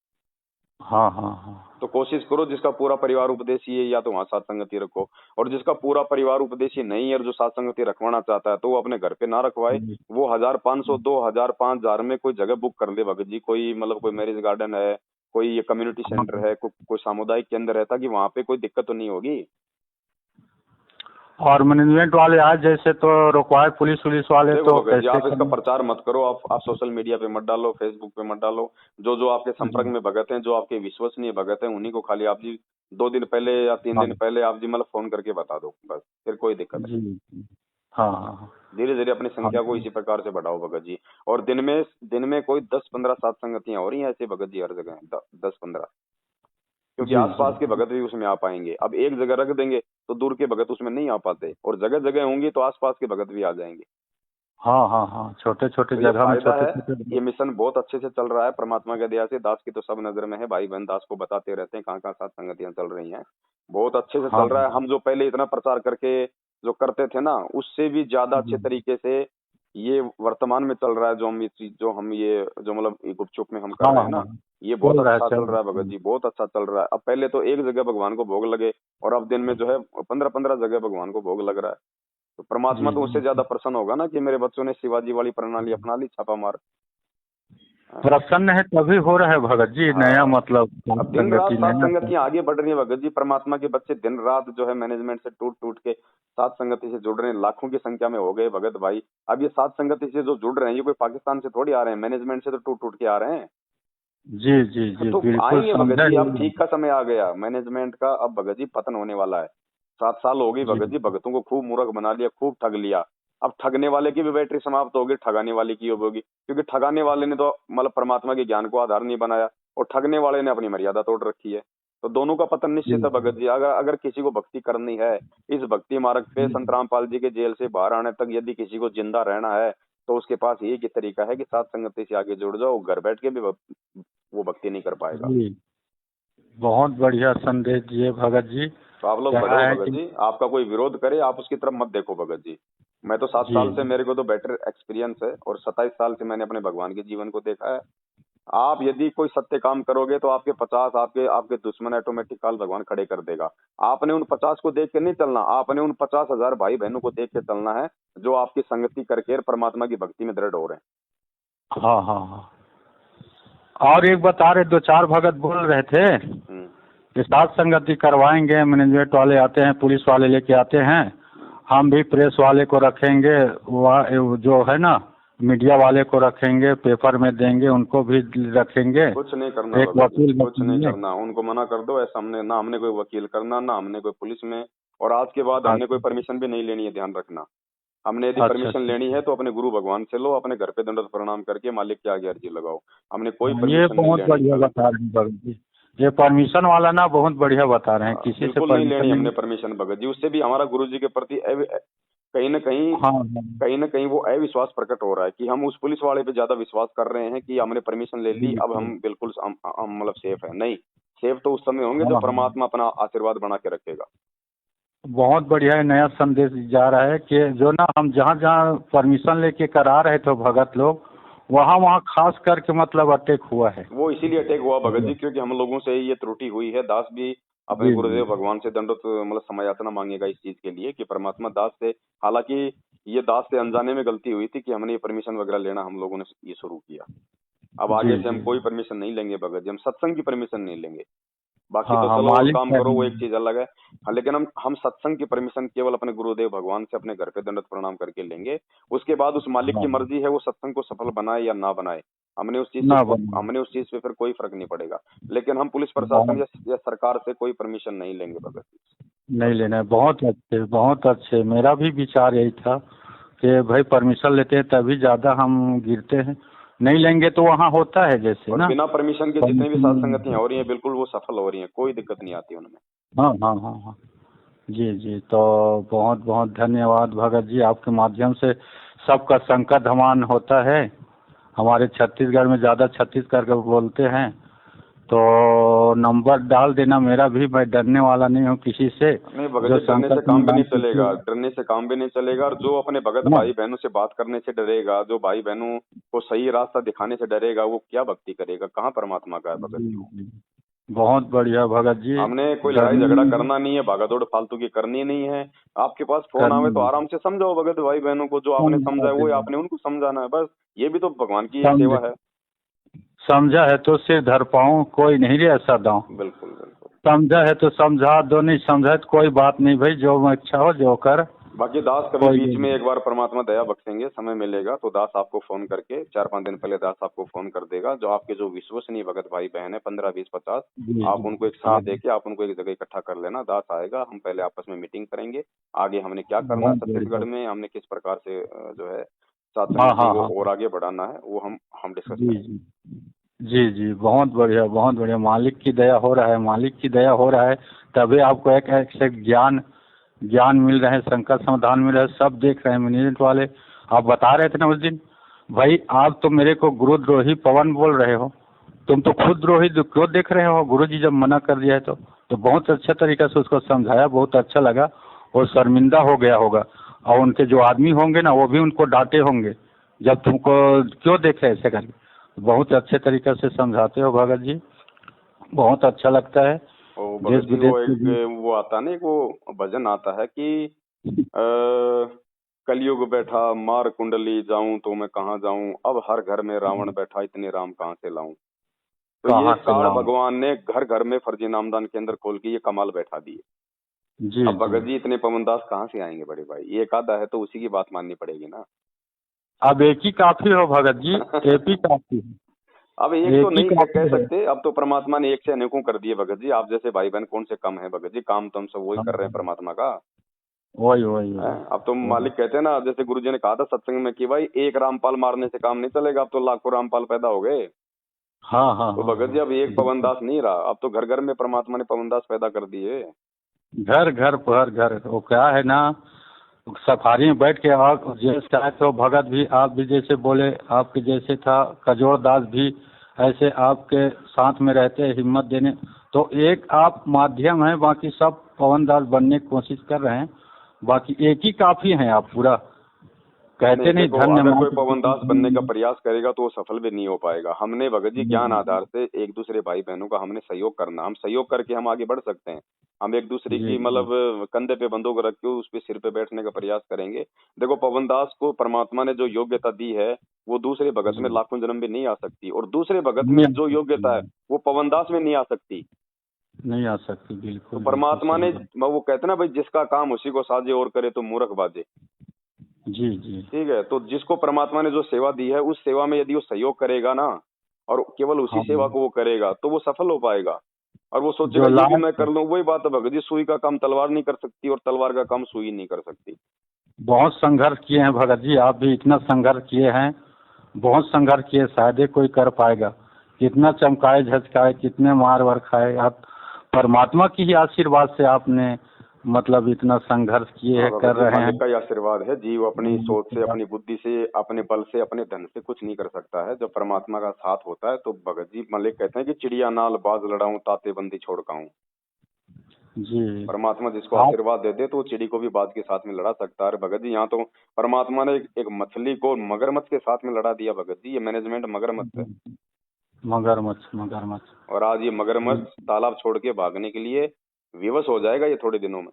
हाँ हाँ हाँ तो कोशिश करो जिसका पूरा परिवार उपदेशी है या तो वहां सात संगति रखो, और जिसका पूरा परिवार उपदेशी नहीं है और जो सात संगति रखवाना चाहता है तो वो अपने घर पे ना रखवाए। जी वो 1,500 2,000 5,000 में कोई जगह बुक कर दे भगत जी, कोई मतलब कोई मैरिज गार्डन है, कोई ये कम्युनिटी सेंटर हाँ। है, कोई सामुदायिक केंद्र है, ताकि वहां पे कोई दिक्कत तो नहीं होगी। और मैनेजमेंट वाले आज जैसे तो रुकवाए पुलिस वुलिस वाले, देखो तो भगत जी, कैसे आप इसका करना? प्रचार मत करो, आप सोशल मीडिया पे मत डालो, फेसबुक पे मत डालो। जो जो आपके संपर्क जी में भगत हैं, जो आपके विश्वसनीय भगत हैं, उन्हीं को खाली आप जी 2 दिन पहले या 3 दिन हाँ पहले आप जी मतलब फोन करके बता दो, बस फिर कोई दिक्कत नहीं। जी जी। हाँ हाँ धीरे धीरे अपनी हाँ संख्या को इसी प्रकार से बढ़ाओ भगत जी। और दिन में कोई 10-15 सात संगतियां हो रही हैं ऐसे भगत जी हर जगह, 10-15, क्योंकि जी जी आसपास के भगत भी उसमें आ पाएंगे। अब एक जगह रख देंगे तो दूर के भगत उसमें नहीं आ पाते, और जगह जगह होंगी तो आसपास के भगत भी आ जाएंगे। हाँ हाँ हाँ, छोटे छोटे तो ये जगह में फायदा छोटे है, छोटे। ये मिशन बहुत अच्छे से चल रहा है परमात्मा के दया से। दास की तो सब नजर में है, भाई बहन दास को बताते रहते हैं कहाँ कहाँ सात संगतियां चल रही हैं। बहुत अच्छे से हाँ चल रहा है। हम जो पहले इतना प्रचार करके जो करते थे ना, उससे भी ज्यादा अच्छे जी तरीके से ये वर्तमान में चल रहा है जो हम ये चीज जो मतलब ये गुपचुप में हम कर रहे हैं ना, ये बहुत चल रहा है, अच्छा चल रहा है भगत जी, बहुत अच्छा चल रहा है। अब पहले तो एक जगह भगवान को भोग लगे और अब दिन में जो है 15-15 जगह भगवान को भोग लग रहा है। तो परमात्मा जी तो उससे जी। ज्यादा प्रसन्न होगा ना कि मेरे बच्चों ने शिवाजी वाली प्रणाली अपना ली, छापा मार। प्रसन्न है तभी हो रहा है भगत जी, नया हाँ, मतलब अब दिन रात संगति सात नया। संगतियां आगे बढ़ रही है भगत जी। परमात्मा के बच्चे दिन रात जो है मैनेजमेंट से टूट टूट के सात संगति से जुड़ रहे हैं, लाखों की संख्या में हो गए भगत भाई। अब ये सात संगति से जो जुड़ रहे हैं ये कोई पाकिस्तान से थोड़ी आ रहे हैं, मैनेजमेंट से तो टूट टूट के आ रहे हैं। जी जी जी, तो बिल्कुल आएंगे भगत समझा जी, अब ही। ठीक का समय आ गया मैनेजमेंट का, अब भगत जी पतन होने वाला है। 7 साल हो गई जी भगत जी, भगतों को खूब मूर्ख बना लिया, खूब ठग लिया। अब ठगने वाले की भी बैटरी समाप्त होगी, ठगाने वाले की होगी, क्योंकि ठगाने वाले ने तो मतलब परमात्मा के ज्ञान को आधार नहीं बनाया और ठगने वाले ने अपनी मर्यादा तोड़ रखी है। तो दोनों का पतन जी निश्चित है भगत जी। अगर अगर किसी को भक्ति करनी है इस भक्ति मार्ग पे, संत रामपाल जी के जेल से बाहर आने तक यदि किसी को जिंदा रहना है तो उसके पास एक ही तरीका है कि सात संगति से आगे जुड़ जाओ। घर बैठ के भी वो भक्ति नहीं कर पाएगा। जी, बहुत बढ़िया संदेश दिए भगत जी। तो आप लोग क्या बढ़ो है भगत कि जी, आपका कोई विरोध करे आप उसकी तरफ मत देखो भगत जी। मैं तो 7 साल से, जी मेरे को तो बेटर एक्सपीरियंस है और 27 साल से मैंने अपने भगवान के जीवन को देखा है। आप यदि कोई सत्य काम करोगे तो आपके 50 आपके आपके दुश्मन ऑटोमेटिक काल भगवान खड़े कर देगा। आपने उन 50 को देख के नहीं चलना, आपने उन 50,000 भाई बहनों को देख के चलना है जो आपकी संगति करके परमात्मा की भक्ति में दृढ़ हो रहे हाँ हाँ हाँ। और एक बता रहे, दो चार भगत बोल रहे थे हैं। कि साथ संगति करवाएंगे, मैनेजमेंट वाले आते हैं, पुलिस वाले लेके आते हैं, हम भी प्रेस वाले को रखेंगे, वह जो है ना मीडिया वाले को रखेंगे, पेपर में देंगे, उनको भी रखेंगे, कुछ नहीं करना एक भगत जी, वकील कुछ नहीं रखेंगे। करना, उनको मना कर दो। ऐसा हमने ना, हमने कोई वकील करना, ना हमने कोई पुलिस में, और आज के बाद हमने कोई अच्छा परमिशन भी नहीं लेनी है, ध्यान रखना। हमने यदि अच्छा परमिशन अच्छा। लेनी है तो अपने गुरु भगवान से लो, अपने घर पे दंडवत प्रणाम करके मालिक के आगे अर्जी लगाओ। हमने कोई ये परमिशन नहीं बहुत लेनी बढ़िया भगत बता रहे हैं भगत जी, ये परमिशन वाला ना बहुत बढ़िया बता रहे हैं, जी। किसी से बिल्कुल नहीं परमिशन लेनी हमने नहीं। परमिशन भगत जी। उससे भी हमारा गुरु जी के प्रति कहीं न कहीं, हाँ हाँ। कहीं न कहीं वो अविश्वास प्रकट हो रहा है कि हम उस पुलिस वाले पे ज्यादा विश्वास कर रहे हैं कि हमने परमिशन ले ली, जी अब जी। हम बिल्कुल हम मतलब सेफ है। नहीं, सेफ तो उस समय होंगे जब हाँ हाँ, परमात्मा अपना आशीर्वाद बना के रखेगा। बहुत बढ़िया है, नया संदेश जा रहा है कि जो ना हम जहाँ जहाँ परमिशन लेके करा रहे थे भगत लोग, वहाँ वहाँ खास करके मतलब अटैक हुआ है। वो इसीलिए अटैक हुआ भगत जी जी क्योंकि हम लोगों से ये त्रुटि हुई है। दास भी अपने जी गुरुदेव जी। भगवान से दंडवत मतलब समयाचना मांगेगा इस चीज के लिए कि परमात्मा दास से, हालांकि ये दास से अनजाने में गलती हुई थी कि हमने ये परमिशन वगैरह लेना हम लोगों ने ये शुरू किया। अब आगे जी से हम जी। कोई परमिशन नहीं लेंगे भगत जी, हम सत्संग की परमिशन नहीं लेंगे। बाकी हाँ तो हाँ, चलो और मालिक काम है। करो वो एक चीज अलग है। हाँ, लेकिन हम सत्संग की परमिशन केवल अपने गुरुदेव भगवान से अपने घर पे दंडवत प्रणाम करके लेंगे। उसके बाद उस मालिक की हाँ, मर्जी है वो सत्संग को सफल बनाए या ना बनाए। ना बना। हमने उस चीज पे फिर कोई फर्क नहीं पड़ेगा। लेकिन हम पुलिस प्रशासन बहुत या सरकार से कोई परमिशन नहीं लेंगे भगत जी। नहीं लेना है, बहुत अच्छे बहुत अच्छे। मेरा भी विचार यही था कि भाई परमिशन लेते हैं तभी ज़्यादा हम गिरते हैं, नहीं लेंगे तो वहाँ होता है जैसे और ना बिना परमिशन के जितने भी सात संगतियां परमिशन। हो रही हैं बिल्कुल वो सफल हो रही हैं, कोई दिक्कत नहीं आती उनमें। हाँ हाँ हाँ हाँ। जी जी, तो बहुत बहुत धन्यवाद भगत जी, आपके माध्यम से सबका संकट धमान होता है। हमारे छत्तीसगढ़ में ज़्यादा छत्तीसगढ़ का बोलते हैं, तो नंबर डाल देना मेरा भी, मैं डरने वाला नहीं हूँ किसी से। नहीं भगत जो जी, डरने से संकट काम भी निदान नहीं चलेगा, कीजिए, डरने से काम भी नहीं चलेगा। और जो अपने भगत है ना। भाई बहनों से बात करने से डरेगा, जो भाई बहनों को सही रास्ता दिखाने से डरेगा, वो क्या भक्ति करेगा, कहाँ परमात्मा का है भगत जी जी वो। जी, बहुत बढ़िया भगत जी। हमने कोई लड़ाई डरने झगड़ा नहीं करना नहीं है, भागादौड़ फालतू की करनी नहीं है। आपके पास फोन करनी आवे तो नहीं, आराम से समझाओ भगत भाई बहनों को, जो आपने समझा समझा है वो ही देना। आपने उनको समझाना है बस। ये भी तो भगवान की एक समझ सेवा है। समझा है तो सिर धर पाऊँ, कोई नहीं रे ऐसा दांव। बिल्कुल बिल्कुल। समझा है तो समझा दो, नहीं समझा है तो कोई बात नहीं भाई, जो इच्छा हो जो कर। बाकी दास कभी कोई बीच में नहीं। एक बार परमात्मा दया बख्शेंगे, समय मिलेगा तो दास आपको फोन करके 4-5 दिन पहले दास आपको फोन कर देगा। जो आपके जो विश्वसनीय भगत भाई बहन है 15-20-50, जी आप जी। उनको एक हाँ, समय देके आप उनको एक जगह इकट्ठा कर लेना। दास आएगा, हम पहले आपस में मीटिंग करेंगे, आगे हमने क्या करना है बहुत छत्तीसगढ़ बढ़िया। में, हमने किस प्रकार से जो है सात हाँ संगति हाँ को हाँ। और आगे बढ़ाना है वो हम डिस्कस जी करेंगे। जी। जी जी, बहुत बढ़िया बहुत बढ़िया। मालिक की दया हो रहा है, मालिक की दया हो रहा है, तभी आपको एक एक से ज्ञान ज्ञान मिल रहे हैं, संकट समाधान मिल रहा है, सब देख रहे हैं मैनेजमेंट वाले। आप बता रहे थे ना उस दिन, भाई आप तो मेरे को गुरुद्रोही पवन बोल रहे हो, तुम तो खुद द्रोही क्यों देख रहे हो, गुरु जी जब मना कर दिया है तो बहुत अच्छा तरीका से उसको समझाया, बहुत अच्छा लगा। और शर्मिंदा हो गया होगा, और उनके जो आदमी होंगे ना वो भी उनको डांटे होंगे जब तुमको क्यों देखे ऐसे करके। बहुत अच्छे तरीके से समझाते हो भगत जी, बहुत अच्छा लगता है। ओ देश भगत जी, विदेश वो के भी। एक वो आता नहीं, वो भजन आता है कि कलयुग बैठा मार कुंडली जाऊं तो मैं कहाँ जाऊं, अब हर घर में रावण बैठा इतने राम कहाँ से लाऊं। तो ये कहाँ से काल लाऊं। भगवान ने घर घर में फर्जी नामदान केंद्र खोल के ये कमाल बैठा दिए। जी अब जी। भगत जी इतने पवनदास कहाँ से आएंगे बड़े भाई, एक आधा है तो उसी की बात माननी पड़ेगी ना। अब एक ही काफी हो भगत जी, एक ही काफी अब एक है, तो एक ही नहीं कह काफी है। सकते, अब तो परमात्मा ने एक से अनेकों कर दिए भगत जी। आप जैसे भाई बहन कौन से कम है भगत जी, काम तो हम सब वही हाँ कर रहे हैं हाँ, परमात्मा का। वही वही हैं? वही। अब तो वही। मालिक कहते हैं ना, जैसे गुरु जी ने कहा था सत्संग में कि भाई एक रामपाल मारने से काम नहीं चलेगा, अब तो लाखों रामपाल पैदा हो गए। हाँ हाँ तो हाँ भगत जी हाँ, अब एक बिल्कुल। पवनदास नहीं रहा, अब तो घर घर में परमात्मा ने पवनदास पैदा कर दिए। घर घर पर घर, वो क्या है ना, सफारी में बैठ के आप जैसे चाहे तो भगत भी, आप भी जैसे बोले, आपके जैसे था कजोड़ दास भी, ऐसे आपके साथ में रहते हैं हिम्मत देने। तो एक आप माध्यम है, बाकी सब पवन दास बनने की कोशिश कर रहे हैं। बाकी एक ही काफी हैं आप पूरा, नहीं कहते नहीं, नहीं देखो धन्य अगर मान कोई के पवनदास बनने का किसी-। प्रयास करेगा तो वो सफल भी नहीं हो पाएगा। हमने भगत जी ज्ञान जी आधार से एक दूसरे भाई बहनों का हमने सहयोग करना, हम सहयोग करके हम आगे बढ़ सकते हैं। हम एक दूसरे जी की जी मतलब कंधे पे बंदूक रख के उस पे सिर पे बैठने का प्रयास करेंगे। देखो पवनदास को परमात्मा ने जो योग्यता दी है वो दूसरे भगत में जी। लाखों जन्म भी नहीं आ सकती, और दूसरे भगत नहीं में आ जो सकती योग्यता है वो पवनदास में नहीं आ सकती। नहीं आ सकती, तो बिल्कुल बिल्कुल परमात्मा सही ने, बात। वो कहते हैं ना भाई, जिसका काम उसी को साजे और करे तो मूर्ख बाजे। जी जी। ठीक है, तो जिसको परमात्मा ने जो सेवा दी है उस सेवा में यदि वो सहयोग करेगा ना, और केवल उसी हाँ, सेवा को वो करेगा तो वो सफल हो पाएगा। और वो सोचेगा जो ये भी लास्ट मैं कर लूं, वही बात है भगत जी, सुई का काम तलवार नहीं कर सकती और तलवार का काम सुई नहीं कर सकती। बहुत संघर्ष किए हैं भगत जी, आप भी इतना संघर्ष किए हैं, बहुत संघर्ष किए, शायद ही कोई कर पाएगा। कितना चमकाए झचकाए, कितने मार वार खाए आप, परमात्मा की ही आशीर्वाद से आपने मतलब इतना संघर्ष किए हाँ हैं, भगत कर जी, रहे मालिक हैं। का ही आशीर्वाद है। जीव अपनी सोच से, अपनी बुद्धि से, अपने बल से, अपने धन से कुछ नहीं कर सकता है। जब परमात्मा का साथ होता है तो भगत जी मालिक कहते हैं कि चिड़िया नाल बाज लड़ाऊं ताते बंदी छोड़ काऊं। जी। परमात्मा जिसको आप। आशीर्वाद दे दे तो वो चिड़ी को भी बाज के साथ में लड़ा सकता है। और भगत जी यहाँ तो परमात्मा ने एक मछली को मगरमच्छ के साथ में लड़ा दिया भगत जी, ये मैनेजमेंट मगरमच्छ है। मगरमच्छ मगरमच्छ। और आज ये मगरमच्छ तालाब छोड़ के भागने के लिए विवश हो जाएगा ये थोड़े दिनों में।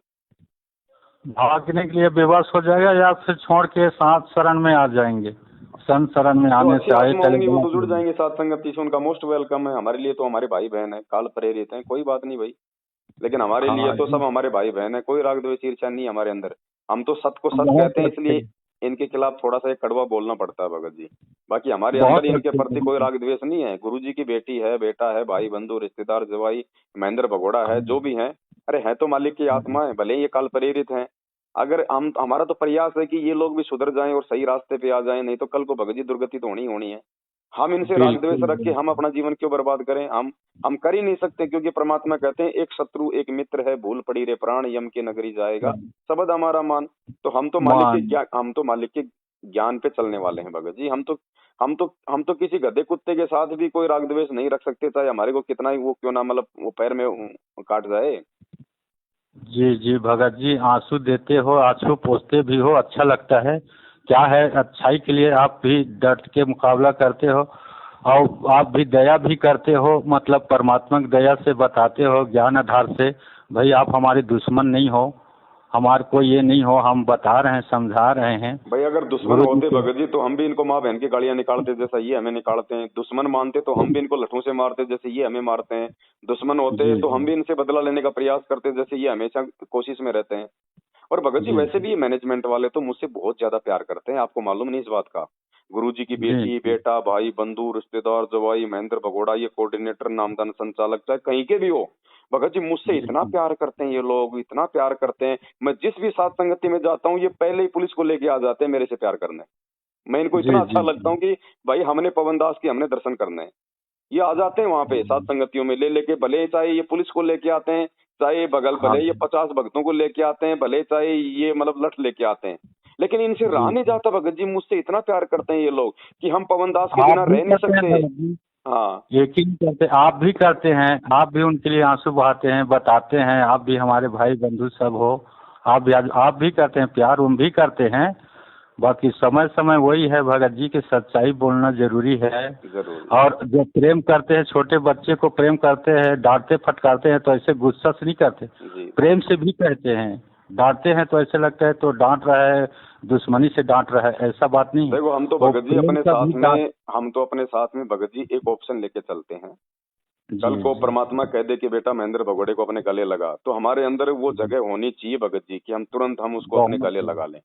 भागने के लिए बेबस हो जाएगा या फिर छोड़ के सात शरण में आ जाएंगे। संत शरण में जो आने अच्छी से आए आत्मा चले होंगी वो तो जुड़ जाएंगे। जाएंगे साथ संगति से, उनका मोस्ट वेलकम है। हमारे लिए तो हमारे भाई बहन है, काल प्रेरित हैं, कोई बात नहीं भाई। लेकिन हमारे लिए हाँ तो जी। सब हमारे भाई बहन है, कोई राग द्वेष ईर्ष्या नहीं है हमारे अंदर। हम तो सत्य को सत्य बहुत कहते हैं, अच्छे। इसलिए इनके खिलाफ थोड़ा सा एक कड़वा बोलना पड़ता है भगत जी। बाकी हमारे अंदर बहुत इनके प्रति कोई अच्छे। राग द्वेष नहीं है। गुरु जी की बेटी है, बेटा है, भाई बंधु रिश्तेदार जवाई महेंद्र भगोड़ा है, जो भी है, अरे है तो मालिक की आत्मा है, भले ही ये काल प्रेरित है। अगर हम, हमारा तो प्रयास है कि ये लोग भी सुधर जाएं और सही रास्ते पे आ जाएं, नहीं तो कल को भगत जी दुर्गति तो होनी ही होनी है। हम इनसे राग द्वेष बिल्कुल रख के हम बिल्कुल। अपना जीवन क्यों बर्बाद करें। हम कर ही नहीं सकते, क्योंकि परमात्मा कहते हैं एक शत्रु एक मित्र है, भूल पड़ी रे प्राण यम की नगरी जाएगा, शब्द हमारा मान। तो मान। हम तो मालिक के ज्ञान पे चलने वाले हैं भगत जी। हम तो किसी गधे कुत्ते के साथ भी कोई राग द्वेष नहीं रख सकते, चाहे हमारे को कितना ही वो क्यों ना मतलब वो पैर में काट जाए। जी जी भगत जी, आंसू देते हो, आंसू पोंछते भी हो, अच्छा लगता है। क्या है, अच्छाई के लिए आप भी डट के मुकाबला करते हो, और आप भी दया भी करते हो, मतलब परमात्मा की दया से बताते हो ज्ञान आधार से। भाई आप हमारे दुश्मन नहीं हो, हमारे को ये नहीं हो, हम बता रहे हैं, समझा रहे हैं। भाई अगर दुश्मन गुरु जी होते के। भगत जी तो हम भी इनको माँ बहन की गालियां निकालते जैसा ये हमें निकालते हैं। दुश्मन मानते तो हम भी इनको लठों से मारते जैसे ये हमें मारते हैं। दुश्मन होते जी तो हम जी भी इनसे बदला लेने का प्रयास करते जैसे ये हमेशा कोशिश में रहते हैं। और भगत जी जी वैसे भी ये मैनेजमेंट वाले तो मुझसे बहुत ज्यादा प्यार करते हैं, आपको मालूम नहीं इस बात का। गुरु जी की जी बेटी जी बेटा भाई बंधु रिश्तेदार जवाई महेंद्र भगोड़ा, ये कोऑर्डिनेटर नामदान संचालक, चाहे कहीं के भी हो, भगत जी मुझसे जी इतना जी प्यार करते हैं ये लोग, इतना प्यार करते हैं। मैं जिस भी साथ संगति में जाता हूँ ये पहले ही पुलिस को लेके आ जाते हैं मेरे से प्यार करने। मैं इनको जी इतना अच्छा जी लगता जी हूँ कि भाई हमने पवन दास की हमने दर्शन करने हैं। ये आ जाते हैं वहां पे सात संगतियों में ले लेके, भले चाहे ये पुलिस को लेके आते हैं, चाहे बगल हाँ। भले ये 50 भक्तों को लेके आते हैं, भले चाहे ये मतलब लठ लेके आते हैं, लेकिन इनसे जी रहा नहीं जी। जाता भगत जी। मुझसे इतना प्यार करते हैं ये लोग कि हम पवन दास के आप बिना भी रह नहीं करते हैं सकते। भगत जी, हाँ एक ही नहीं करते, आप भी करते हैं, आप भी उनके लिए आंसू बहाते हैं, बताते हैं, आप भी हमारे भाई बंधु सब हो। आप भी करते हैं, प्यार हम भी करते हैं। बाकी समय समय वही है भगत जी की सच्चाई बोलना जरूरी है। जरूर। और जो प्रेम करते हैं, छोटे बच्चे को प्रेम करते हैं, डांटते फटकारते हैं तो ऐसे गुस्सा से नहीं करते, जी प्रेम से भी कहते हैं। डांटते हैं तो ऐसे लगता है तो डांट रहा है, दुश्मनी से डांट रहा है, ऐसा बात नहीं है। देखो, हम तो वो भगत जी प्रेम अपने का साथ भी डांट। में हम तो अपने साथ में भगत जी एक ऑप्शन लेके चलते हैं। जी कल को जी परमात्मा कह दे कि बेटा महेंद्र भगोड़े को अपने गले लगा, तो हमारे अंदर वो जी, जगह होनी चाहिए भगत जी कि हम तुरंत हम उसको अपने बहुत गले लगा लें।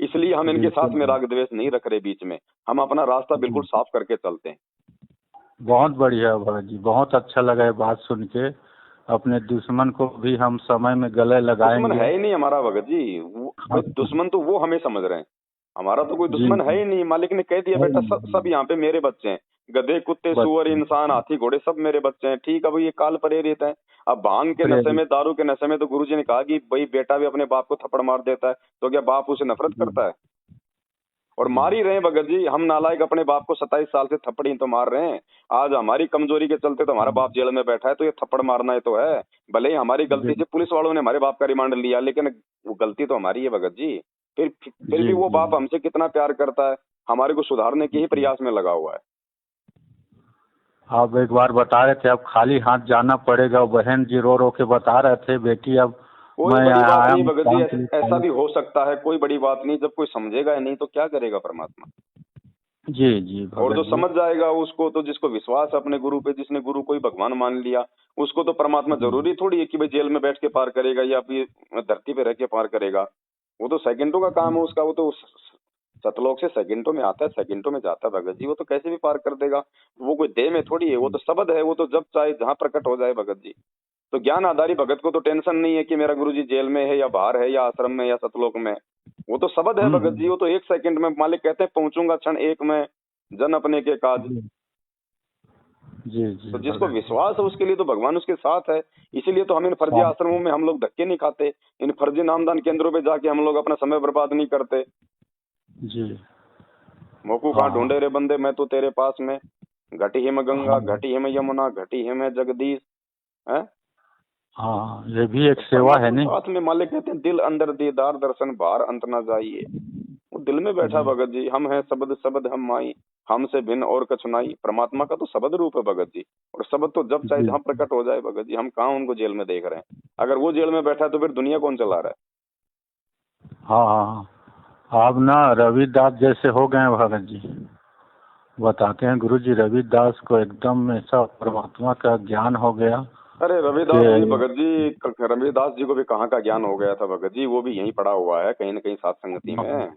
इसलिए हम इनके साथ बिल्कुल में राग द्वेष नहीं रख रहे बीच में, हम अपना रास्ता बिल्कुल जी। साफ करके चलते हैं। बहुत बढ़िया भगत जी, बहुत अच्छा लगा ये बात सुन के। अपने दुश्मन को भी हम समय में गले दुश्मन लगाएंगे। है ही नहीं हमारा भगत जी, भाई हाँ, दुश्मन तो वो हमें समझ रहे हैं, हमारा तो कोई जी दुश्मन है जी, ही नहीं। मालिक ने कह दिया है बेटा सब नहीं, सब यहाँ पे मेरे बच्चे हैं, गधे कुत्ते सुअर बच्चे इंसान हाथी घोड़े सब मेरे बच्चे हैं। ठीक है भाई, ये काल प्रेरित है। अब भांग के नशे प्रेरित। में दारू के नशे में तो गुरुजी ने कहा कि भाई बेटा भी अपने बाप को थप्पड़ मार देता है, तो क्या बाप उसे नफरत जी करता है? और जी मार ही रहे हैं भगत जी, हम नालायक अपने बाप को 27 साल से थप्पड़ ही तो मार रहे हैं। आज हमारी कमजोरी के चलते तो हमारा बाप जेल में बैठा है, तो ये थप्पड़ मारना ही तो है। भले ही हमारी गलती जी से पुलिस वालों ने हमारे बाप का रिमांड लिया, लेकिन वो गलती तो हमारी है भगत जी। फिर जी भी वो जी। बाप हमसे कितना प्यार करता है, हमारे को सुधारने के ही जी। प्रयास में लगा हुआ है। आप एक बार बता रहे थे अब खाली हाथ जाना पड़ेगा, बहन जी रो रो के बता रहे थे बेटी अब कोई मैं बड़ी यहाँ बात आया नहीं हूँ भगत जी, काम के लिए ऐसा खाली। भी हो सकता है, कोई बड़ी बात नहीं। जब कोई समझेगा ही नहीं तो क्या करेगा परमात्मा? जी जी और जो भगत जी। समझ जाएगा उसको तो, जिसको विश्वास है अपने गुरु पे, जिसने गुरु को ही भगवान मान लिया, उसको तो परमात्मा जी जरूरी थोड़ी है कि भाई जेल में बैठ के पार करेगा या फिर धरती पे रह के पार करेगा। वो तो सेकंडों का काम है उसका, वो तो सतलोक से सेकंडों में आता है, सेकंडों में जाता है भगत जी, वो तो कैसे भी पार कर देगा। वो कोई देह में थोड़ी है, वो तो शब्द है, वो तो जब चाहे जहाँ प्रकट हो जाए भगत जी। तो ज्ञान आधारी भगत को तो टेंशन नहीं है कि मेरा गुरु जी जेल में है या बाहर है या आश्रम में या सतलोक में। वो तो शब्द है भगत जी, हम्म। वो तो एक सेकंड में मालिक कहते हैं पहुंचूंगा क्षण एक में जन अपने के काज। जी जी तो जी जिसको भगत जी। विश्वास है उसके लिए तो भगवान उसके साथ है। इसीलिए तो हम इन फर्जी हाँ, आश्रमों में हम लोग धक्के नहीं खाते, इन फर्जी नामदान केंद्रों पे जाके हम लोग अपना समय बर्बाद नहीं करते। जी। मोकू कहाँ ढूंढे हाँ रे बंदे, मैं तो तेरे पास में। घटी हिम गंगा, हाँ घटी हिम यमुना, घटी हिम जगदीश है। हाँ, ये भी एक तो सेवा है परमात्मा नहीं। साथ में, मालिक कहते हैं दिल अंदर दीदार दर्शन बाहर अंत ना जाइए। वो दिल में बैठा जी भगत जी, हम हैं शब्द शब्द हम माई, हमसे भिन्न और कछु नाई। परमात्मा का तो शब्द रूप है भगत जी, और शब्द तो जब चाहे जी। जहाँ प्रकट हो जाए भगत जी। हम कहाँ उनको जेल में देख रहे हैं? अगर वो जेल में बैठा है तो फिर दुनिया कौन चला रहा हाँ हाँ हाँ। आप ना रविदास जैसे हो गए हैं भगत जी। बताते हैं गुरु जी रविदास को एकदम ऐसा परमात्मा का ज्ञान हो गया है? अरे रविदास जी कि भगत जी, रविदास जी को भी कहाँ का ज्ञान हो गया था भगत जी, वो भी यहीं पड़ा हुआ है कहीं न कहीं सात संगति हाँ में।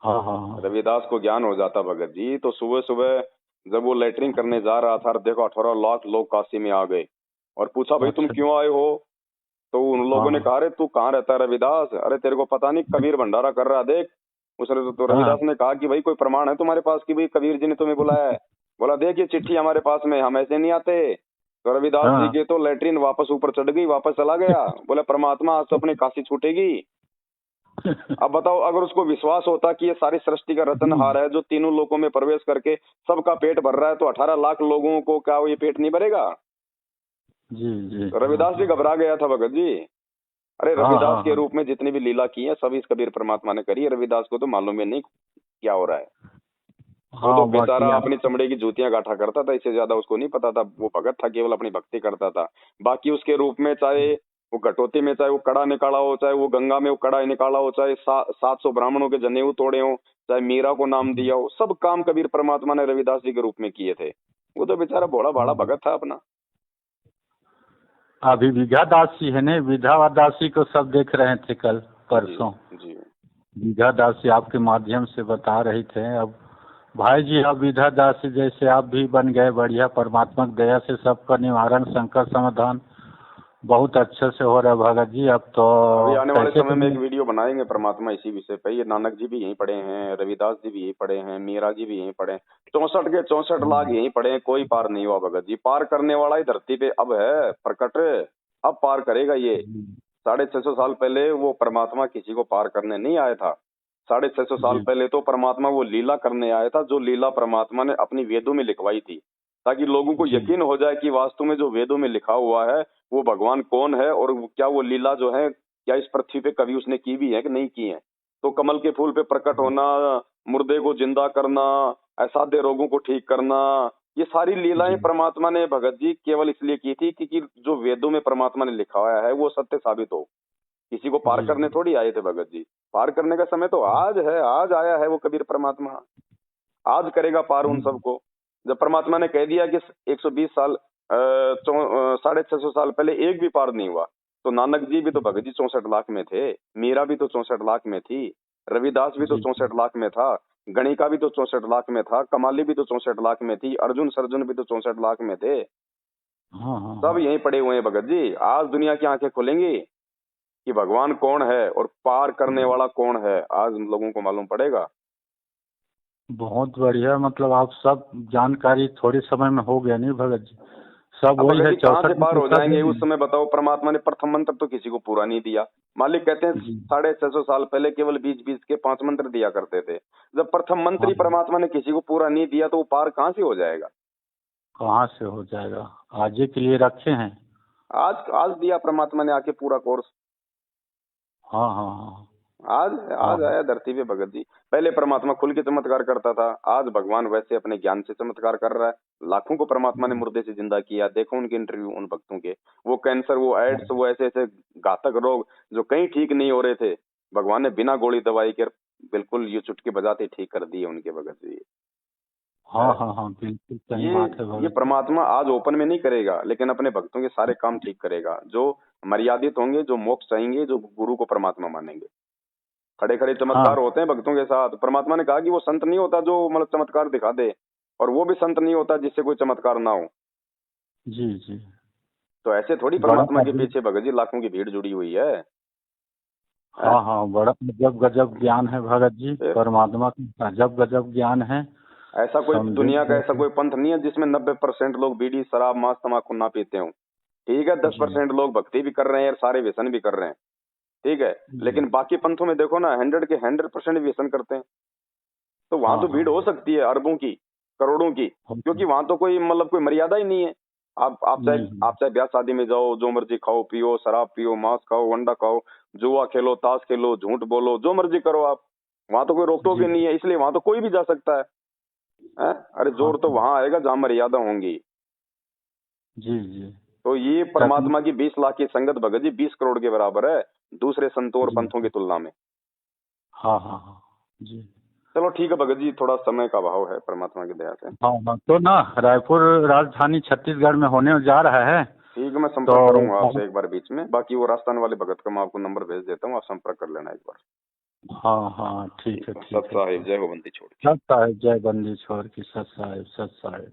हाँ हाँ। रविदास को ज्ञान हो जाता भगत जी तो सुबह सुबह जब वो लेटरिन करने जा रहा था, देखो 18 लाख लोग काशी में आ गए और पूछा भाई तुम अच्छा। क्यों आए हो? तो उन लोगों ने हाँ कहा अरे तू कहाँ रहता है रविदास? अरे तेरे को पता नहीं, कबीर भंडारा कर रहा है, देख। उसने तो हाँ रविदास ने कहा कि भाई कोई प्रमाण है तुम्हारे पास कि भाई कबीर जी ने तुम्हें बुलाया है? बोला देख ये चिट्ठी हमारे पास में, हम ऐसे नहीं आते। तो रविदास जी हाँ। के तो लेटरिन वापस ऊपर चढ़ गई, वापस चला गया। बोला परमात्मा आज तो अपनी काशी छूटेगी। अब बताओ, अगर उसको विश्वास होता कि ये सारी सृष्टि का रचनहार है जो तीनों लोकों में प्रवेश करके सबका पेट भर रहा है, तो 18 लाख लोगों को क्या वो ये पेट नहीं भरेगा? जी जी। तो हाँ रविदास जी घबरा गया था भगत जी। अरे हाँ रविदास हाँ के हाँ। रूप में जितनी भी लीला की है सब इस कबीर परमात्मा ने करी है, रविदास को तो मालूम ही नहीं क्या हो रहा है। वो तो हाँ, बेचारा बाकी आप। अपनी चमड़े की जूतियां गांठा करता था, इससे ज्यादा उसको नहीं पता था। वो भगत था, केवल अपनी भक्ति करता था। बाकी उसके रूप में चाहे वो घटोती में चाहे वो कड़ा निकाला हो, चाहे वो गंगा में वो कड़ा निकाला हो, चाहे 700 ब्राह्मणों के जनेऊ तोड़े हो, चाहे मीरा को नाम दिया हो, सब काम कबीर परमात्मा ने रविदास जी के रूप में किए थे। वो तो बेचारा भोला भाड़ा हाँ। भगत था अपना। अभी विघा दासी है नहीं, विधा दासी को सब देख रहे थे कल जी परसों। जी। विधा दासी आपके माध्यम से बता रही थे। अब भाई जी आप विधा दासी जैसे आप भी बन गए, बढ़िया परमात्मा की दया से सबका निवारण संकट समाधान बहुत अच्छे से हो रहा है भगत जी। अब तो अभी आने वाले कैसे समय में एक करें? वीडियो बनाएंगे परमात्मा इसी विषय पे। ये नानक जी भी यहीं पढ़े हैं, रविदास जी भी यहीं पढ़े हैं, मीरा जी भी यहीं पढ़े हैं, 64 के 64 लाख यहीं पढ़े हैं, कोई पार नहीं हुआ भगत जी। पार करने वाला ही धरती पे अब है प्रकट, अब पार करेगा ये। 650 साल पहले वो परमात्मा किसी को पार करने नहीं आया था। 650 साल जी पहले तो परमात्मा वो लीला करने आया था, जो लीला परमात्मा ने अपनी वेदों में लिखवाई थी, ताकि लोगों को जी यकीन हो जाए कि वास्तव में जो वेदों में लिखा हुआ है वो भगवान कौन है, और क्या वो लीला जो है क्या इस पृथ्वी पे कभी उसने की भी है कि नहीं की है। तो कमल के फूल पे प्रकट होना, मुर्दे को जिंदा करना, असाध्य रोगों को ठीक करना, ये सारी लीलाएं जी परमात्मा ने भगत जी केवल इसलिए की थी कि जो वेदों में परमात्मा ने लिखा हुआ है वो सत्य साबित हो। किसी को पार जी करने जी थोड़ी आए थे भगत जी। पार करने का समय तो आज है, आज आया है वो कबीर परमात्मा, आज करेगा पार उन हम्म, सबको। जब परमात्मा ने कह दिया कि 120 साल 650 साल पहले एक भी पार नहीं हुआ, तो नानक जी भी तो भगत जी 64 लाख में थे, मीरा भी तो 64 लाख में थी, रविदास भी तो जी 64 लाख में था, गणिका भी तो 64 लाख में था, कमाली भी तो 64 लाख में थी, अर्जुन सर्जुन भी तो 64 लाख में थे। हाँ हाँ सब हाँ। यहीं पड़े हुए हैं भगत जी। आज दुनिया की आंखें खुलेंगी कि भगवान कौन है और पार करने वाला कौन है, आज हम लोगों को मालूम पड़ेगा। बहुत बढ़िया, मतलब आप सब जानकारी थोड़े समय में हो गया नहीं भगत जी? सब अब वही भगत है जी कहाँ से 64 में पार तो हो सब जाएंगे उस है। समय, बताओ। परमात्मा ने प्रथम मंत्र तो किसी को पूरा नहीं दिया। मालिक कहते हैं जी 650 साल पहले केवल बीच बीच के 5 मंत्र दिया करते थे। जब प्रथम मंत्र हाँ, ही परमात्मा ने किसी को पूरा नहीं दिया तो वो पार कहाँ से हो जाएगा। कहाँ से हो जाएगा? आज ही के लिए रखे हैं। आज आज दिया परमात्मा ने आके पूरा कोर्स। हाँ हाँ हाँ आज हाँ आज आया धरती पे भगत जी। पहले परमात्मा खुल के चमत्कार करता था, आज भगवान वैसे अपने ज्ञान से चमत्कार कर रहा है। लाखों को परमात्मा ने मुर्दे से जिंदा किया। देखो उनके इंटरव्यू उन भक्तों के, वो कैंसर, वो एड्स, वो ऐसे ऐसे घातक रोग जो कहीं ठीक नहीं हो रहे थे, भगवान ने बिना गोली दवाई के बिल्कुल ये चुटकी बजाते ठीक कर दिए उनके भगत जी। हाँ है। हाँ हाँ, बिल्कुल सही ये बात है ये भगत। परमात्मा आज ओपन में नहीं करेगा, लेकिन अपने भक्तों के सारे काम ठीक करेगा। जो मर्यादित होंगे, जो मोक्ष चाहेंगे, जो गुरु को परमात्मा मानेंगे। खड़े खड़े हाँ चमत्कार होते हैं भक्तों के साथ। परमात्मा ने कहा कि वो संत नहीं होता जो मतलब चमत्कार दिखा दे, और वो भी संत नहीं होता जिससे कोई चमत्कार ना हो। जी जी। तो ऐसे थोड़ी बड़ा परमात्मा के अजीब। पीछे भगत जी लाखों की भीड़ जुड़ी हुई है। हैं? हाँ हाँ, बड़ा गजब गजब ज्ञान है भगत जी, फिर परमात्मा का गजब गजब ज्ञान है। ऐसा कोई दुनिया का समझे ऐसा तो। कोई पंथ नहीं है जिसमें 90% लोग बीड़ी शराब मांस तम्बाकू ना पीते हो। ठीक है, दस जी परसेंट लोग भक्ति भी कर रहे हैं और सारे व्यसन भी कर रहे हैं। ठीक है। जी। लेकिन बाकी पंथों में देखो ना, 100 के 100% व्यसन करते हैं। तो वहां हाँ तो हाँ भीड़ हो सकती है अरबों की, करोड़ों की, हाँ। क्योंकि वहां तो कोई मतलब कोई मर्यादा ही नहीं है। नहीं आप चाहे ब्याह शादी में जाओ, जो मर्जी खाओ पियो, शराब पियो, मांस खाओ, अंडा खाओ, जुआ खेलो, ताश खेलो, झूठ बोलो, जो मर्जी करो आप। वहां तो कोई रोक टोक जी। ही नहीं है, इसलिए वहां तो कोई भी जा सकता है। हैं? अरे हाँ जोर तो हाँ। वहां आएगा जहां मर्यादा होंगी। जी जी। तो ये तकलीफ। परमात्मा की 20 लाख की संगत भगत जी 20 करोड़ के बराबर है दूसरे संतों और जी पंथों की तुलना में। हाँ हाँ हाँ। जी। चलो ठीक है भगत जी, थोड़ा समय का अभाव है परमात्मा की दया से। हाँ हाँ, तो ना रायपुर राजधानी छत्तीसगढ़ में होने जा रहा है। ठीक है, मैं तो संपर्क करूंगा आपसे एक बार बीच में। बाकी वो राजस्थान वाले भगत का मैं आपको नंबर भेज देता हूँ, आप संपर्क कर लेना एक बार। हाँ हाँ, ठीक ठीक है है, ठीक सत है। साहिब, जय हो बंदी छोड़। सत साहिब जय बंदी छोड़ की, सत साहिब सत साहिब।